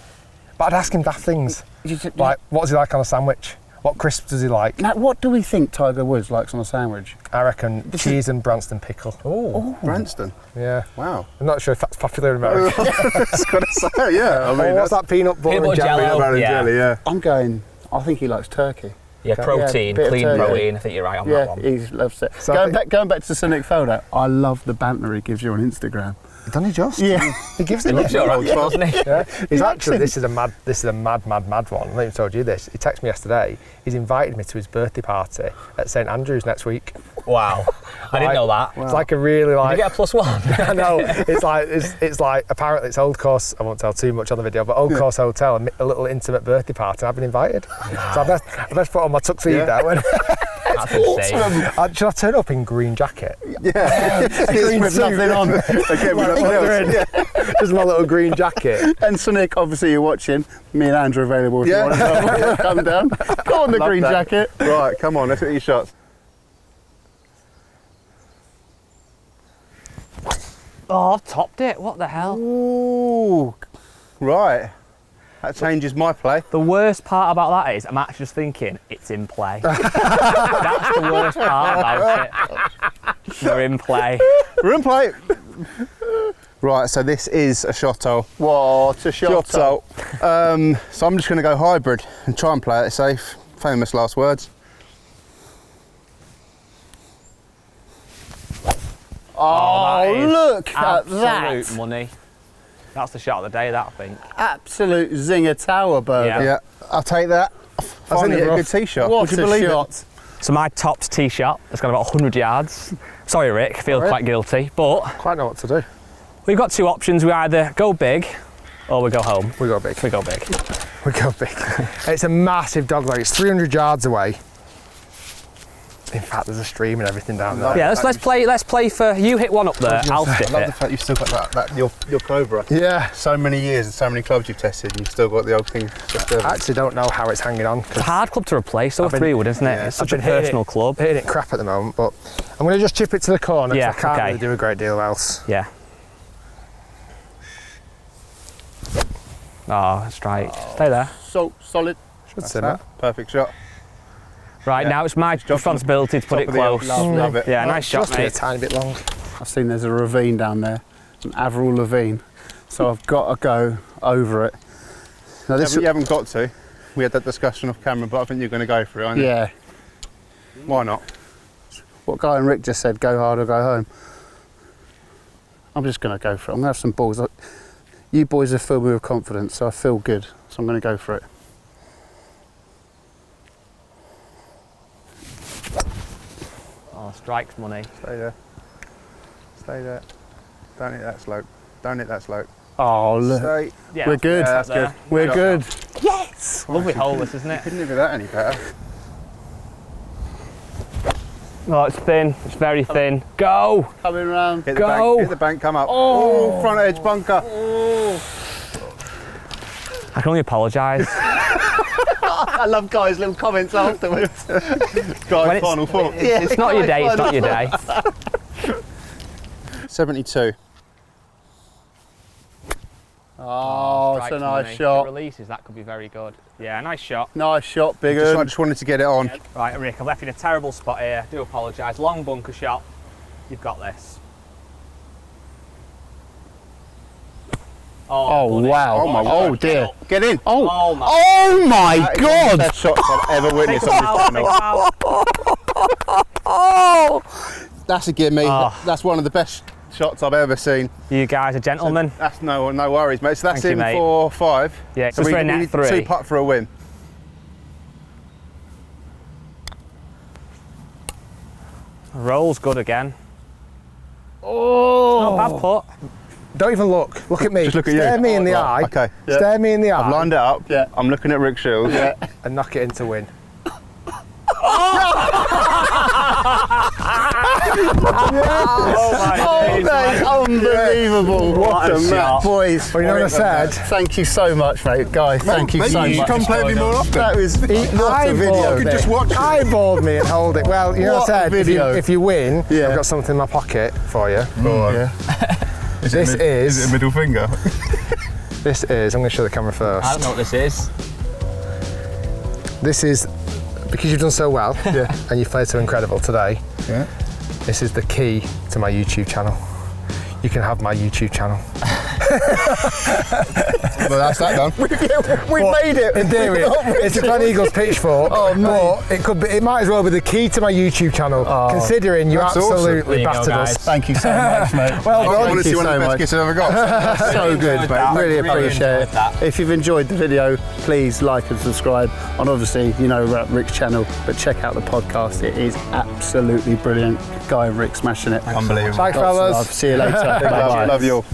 [SPEAKER 3] But I'd ask him daft things. Like, what does he like on a sandwich? What crisps does he like?
[SPEAKER 1] Now, what do we think Tiger Woods likes on a sandwich?
[SPEAKER 3] I reckon cheese and Branston pickle.
[SPEAKER 4] Oh.
[SPEAKER 2] Branston.
[SPEAKER 3] Yeah.
[SPEAKER 2] Wow.
[SPEAKER 3] I'm not sure if that's popular in America.
[SPEAKER 2] I was going to say, yeah. I mean,
[SPEAKER 3] What's that peanut butter
[SPEAKER 4] Peanut
[SPEAKER 3] and
[SPEAKER 4] butter
[SPEAKER 3] jelly?
[SPEAKER 4] jello.
[SPEAKER 2] Peanut butter and
[SPEAKER 4] Yeah.
[SPEAKER 2] jelly, yeah.
[SPEAKER 1] I'm going, I think he likes turkey.
[SPEAKER 4] Yeah, protein,
[SPEAKER 1] bit of
[SPEAKER 4] clean
[SPEAKER 1] turkey.
[SPEAKER 4] protein. I think you're right on
[SPEAKER 1] Yeah,
[SPEAKER 4] that one.
[SPEAKER 1] he loves it.
[SPEAKER 3] So
[SPEAKER 1] Going back to Sir Nick Faldo, I love the banter he gives you on Instagram.
[SPEAKER 3] He's done his just.
[SPEAKER 1] Yeah.
[SPEAKER 3] He gives it.
[SPEAKER 4] Loves your action, doesn't he?
[SPEAKER 3] Yeah. He's actually, this is a mad one. I haven't even told you this. He texted me yesterday. He's invited me to his birthday party at St Andrews next week.
[SPEAKER 4] Wow. I didn't know that.
[SPEAKER 3] It's like a really like.
[SPEAKER 4] Did you get a +1?
[SPEAKER 3] I know. It's like apparently it's Old Course. I won't tell too much on the video, but Old Course Hotel, a little intimate birthday party. I've been invited, so I best put on my tuxedo.
[SPEAKER 4] That's insane.
[SPEAKER 3] Should I turn up in green jacket?
[SPEAKER 2] Yeah.
[SPEAKER 1] Green
[SPEAKER 2] With
[SPEAKER 1] suit.
[SPEAKER 2] nothing on. Again, with nothing else.
[SPEAKER 3] Yeah. Just my little green jacket.
[SPEAKER 1] And Sonic, obviously you're watching. Me and Andrew are available if
[SPEAKER 2] Yeah.
[SPEAKER 1] you want to come down. Go on the
[SPEAKER 2] Love
[SPEAKER 1] green
[SPEAKER 2] that.
[SPEAKER 1] jacket.
[SPEAKER 2] Right, come on, let's get your shots.
[SPEAKER 4] Oh, I've topped it. What the hell?
[SPEAKER 2] Ooh, right. That changes my play.
[SPEAKER 4] The worst part about that is I'm actually just thinking it's in play. That's the worst part about it. We're in play.
[SPEAKER 2] We're in play. Right, so this is a shot hole.
[SPEAKER 1] What a shot.
[SPEAKER 2] So I'm just going to go hybrid and try and play it safe. Famous last words.
[SPEAKER 1] Oh,
[SPEAKER 4] that is
[SPEAKER 1] look at
[SPEAKER 4] absolute
[SPEAKER 1] that.
[SPEAKER 4] money. That's the shot of the day, that I think.
[SPEAKER 1] Absolute zinger tower burger.
[SPEAKER 2] Yeah, I'll take that. Finally, a good tee shot.
[SPEAKER 1] What
[SPEAKER 2] Would you
[SPEAKER 1] a
[SPEAKER 2] believe
[SPEAKER 1] shot.
[SPEAKER 4] So my topped tee shot has got about 100 yards. Sorry, Rick, I feel quite guilty, but
[SPEAKER 3] Quite know what to do.
[SPEAKER 4] we've got two options. We either go big or we go home.
[SPEAKER 3] We go big.
[SPEAKER 4] We go big.
[SPEAKER 3] We go big. It's a massive dog leg. It's 300 yards away. In fact, there's a stream and everything down there.
[SPEAKER 4] Yeah, let's play for you hit one up there. I'll
[SPEAKER 2] I
[SPEAKER 4] stiff
[SPEAKER 2] love the
[SPEAKER 4] it.
[SPEAKER 2] fact you've still got that your Cobra.
[SPEAKER 3] Yeah.
[SPEAKER 2] So many years and so many clubs you've tested, and you've still got the old thing.
[SPEAKER 3] I actually don't know how it's hanging on.
[SPEAKER 4] It's a hard club to replace, though, 3-wood, isn't it?
[SPEAKER 2] yeah,
[SPEAKER 4] It's such
[SPEAKER 3] I've
[SPEAKER 4] a
[SPEAKER 3] been hitting
[SPEAKER 4] personal
[SPEAKER 3] it-
[SPEAKER 4] club.
[SPEAKER 3] Hitting it crap at the moment, but I'm going to just chip it to the corner 'cause
[SPEAKER 4] Yeah,
[SPEAKER 3] I can't
[SPEAKER 4] okay.
[SPEAKER 3] really do a great deal else.
[SPEAKER 4] Yeah. Oh, straight. Stay there.
[SPEAKER 1] So solid.
[SPEAKER 3] Should simmer.
[SPEAKER 2] Perfect shot.
[SPEAKER 4] Right,
[SPEAKER 2] Yeah.
[SPEAKER 4] now it's my responsibility to put it
[SPEAKER 2] Top of the hill.
[SPEAKER 4] close.
[SPEAKER 2] Love it.
[SPEAKER 4] Yeah, nice shot,
[SPEAKER 3] Just be a
[SPEAKER 4] mate.
[SPEAKER 3] tiny bit long.
[SPEAKER 1] I've seen there's a ravine down there, an Averell ravine. So I've got to go over it. Now this,
[SPEAKER 2] You haven't got to. We had that discussion off camera, but I think you're going to go for it, aren't you?
[SPEAKER 1] yeah.
[SPEAKER 2] Why not?
[SPEAKER 1] What Guy and Rick just said, go hard or go home. I'm just going to go for it. I'm going to have some balls. You boys have filled me with confidence, so I feel good. So I'm going to go for it.
[SPEAKER 4] Oh, strikes money.
[SPEAKER 2] Stay there. Stay there. Don't hit that slope. Don't hit that slope.
[SPEAKER 1] Oh, look.
[SPEAKER 2] Stay.
[SPEAKER 4] Yeah,
[SPEAKER 1] We're good.
[SPEAKER 2] Yeah, that's
[SPEAKER 4] there.
[SPEAKER 2] good.
[SPEAKER 1] We're
[SPEAKER 2] Shot.
[SPEAKER 1] good.
[SPEAKER 4] Yes! Lovely hole, this, isn't it?
[SPEAKER 2] Couldn't do that any better.
[SPEAKER 4] Oh, it's thin. It's very thin. Go!
[SPEAKER 1] Coming round.
[SPEAKER 2] Hit the
[SPEAKER 4] Go.
[SPEAKER 2] bank. Hit the bank. Come up. Oh, front edge bunker.
[SPEAKER 4] I can only apologise.
[SPEAKER 1] I love Guy's little comments afterwards.
[SPEAKER 2] Guy's final thought.
[SPEAKER 4] It's not your day, it's not your day.
[SPEAKER 2] 72.
[SPEAKER 1] Oh, it's a
[SPEAKER 4] Strikes
[SPEAKER 1] nice
[SPEAKER 4] money.
[SPEAKER 1] shot.
[SPEAKER 4] It releases, that could be very good. Yeah, nice shot.
[SPEAKER 1] Nice shot, big
[SPEAKER 2] I
[SPEAKER 1] un.
[SPEAKER 2] just wanted to get it on.
[SPEAKER 4] Right, Rick, I've left you in a terrible spot here. Do apologise. Long bunker shot. You've got this.
[SPEAKER 1] Oh,
[SPEAKER 4] buddy.
[SPEAKER 1] wow.
[SPEAKER 2] Oh, my
[SPEAKER 1] Oh,
[SPEAKER 2] word.
[SPEAKER 1] dear.
[SPEAKER 2] Get in.
[SPEAKER 1] Oh,
[SPEAKER 4] Oh, my.
[SPEAKER 1] oh my
[SPEAKER 2] That is one of the
[SPEAKER 1] God.
[SPEAKER 2] best shots I've ever witnessed
[SPEAKER 4] Take
[SPEAKER 2] on
[SPEAKER 4] him
[SPEAKER 2] this
[SPEAKER 4] out, take
[SPEAKER 2] channel.
[SPEAKER 4] him out.
[SPEAKER 1] Oh,
[SPEAKER 2] That's a gimme.
[SPEAKER 4] Oh.
[SPEAKER 2] That's one of the best shots I've ever seen.
[SPEAKER 4] You guys are gentlemen.
[SPEAKER 2] That's no worries, mate. So that's
[SPEAKER 4] Thank you,
[SPEAKER 2] in
[SPEAKER 4] mate.
[SPEAKER 2] 4-5.
[SPEAKER 4] Yeah,
[SPEAKER 2] So
[SPEAKER 4] just
[SPEAKER 2] we
[SPEAKER 4] for a net
[SPEAKER 2] need
[SPEAKER 4] 3.
[SPEAKER 2] 2 putt for a win.
[SPEAKER 4] Roll's good again.
[SPEAKER 1] oh.
[SPEAKER 4] Not bad putt.
[SPEAKER 3] Don't even look. Look at me.
[SPEAKER 2] Just look at you.
[SPEAKER 3] Stare me in the
[SPEAKER 2] Right,
[SPEAKER 3] eye.
[SPEAKER 2] okay.
[SPEAKER 1] Yeah.
[SPEAKER 3] Stare me in the
[SPEAKER 2] I've
[SPEAKER 3] eye
[SPEAKER 2] lined it up.
[SPEAKER 1] Yeah.
[SPEAKER 2] I'm looking at Rick Shiels.
[SPEAKER 1] Yeah.
[SPEAKER 3] and knock it in to win.
[SPEAKER 4] Oh my
[SPEAKER 1] Oh,
[SPEAKER 4] days,
[SPEAKER 1] mate, unbelievable.
[SPEAKER 2] What a
[SPEAKER 4] shot.
[SPEAKER 1] Boys,
[SPEAKER 3] Well, you know what I said?
[SPEAKER 1] thank you so much, mate. Guy, thank you
[SPEAKER 2] Mate,
[SPEAKER 1] so
[SPEAKER 2] you should
[SPEAKER 1] much.
[SPEAKER 2] come play with me more often.
[SPEAKER 1] That was what a video.
[SPEAKER 3] Eyeballed
[SPEAKER 2] could
[SPEAKER 3] me.
[SPEAKER 2] just watch it.
[SPEAKER 3] Eyeballed me and hold it. Well, you know what
[SPEAKER 1] What
[SPEAKER 3] I
[SPEAKER 1] a
[SPEAKER 3] said? If you,
[SPEAKER 1] video.
[SPEAKER 3] if you win,
[SPEAKER 1] Yeah.
[SPEAKER 3] I've got something in my pocket for you.
[SPEAKER 1] Yeah.
[SPEAKER 3] This is.
[SPEAKER 2] it a middle finger?
[SPEAKER 3] This is. I'm going to show the camera first.
[SPEAKER 4] I don't know what this is.
[SPEAKER 3] This is because you've done so well and you've played so incredible today.
[SPEAKER 2] Yeah.
[SPEAKER 3] This is the key to my YouTube channel. You can have my YouTube channel.
[SPEAKER 2] Well, that's that done.
[SPEAKER 3] We made it. In theory, it's a Glen Eagles pitchfork.
[SPEAKER 1] Oh, mate.
[SPEAKER 3] But it could be. It might as well be the key to my YouTube channel, considering you
[SPEAKER 2] that's awesome.
[SPEAKER 3] absolutely
[SPEAKER 4] There you go,
[SPEAKER 3] battered
[SPEAKER 4] guys.
[SPEAKER 3] us.
[SPEAKER 1] Thank you so much, mate.
[SPEAKER 3] Well
[SPEAKER 2] I
[SPEAKER 3] done.
[SPEAKER 2] want to see one of the
[SPEAKER 1] so
[SPEAKER 2] best
[SPEAKER 1] much.
[SPEAKER 2] gifts I've ever got.
[SPEAKER 1] So good,
[SPEAKER 4] enjoyed
[SPEAKER 1] mate.
[SPEAKER 4] that.
[SPEAKER 1] Really
[SPEAKER 4] Really
[SPEAKER 1] appreciate
[SPEAKER 4] enjoyed
[SPEAKER 1] it.
[SPEAKER 4] that.
[SPEAKER 1] If you've enjoyed the video, please like and subscribe. And obviously, you know Rick's channel, but check out the podcast. It is absolutely brilliant. Guy and Rick smashing it.
[SPEAKER 2] Unbelievable.
[SPEAKER 3] Thanks,
[SPEAKER 1] Lots of
[SPEAKER 3] fellas.
[SPEAKER 1] love. See you later. Bye-bye.
[SPEAKER 2] Love you all.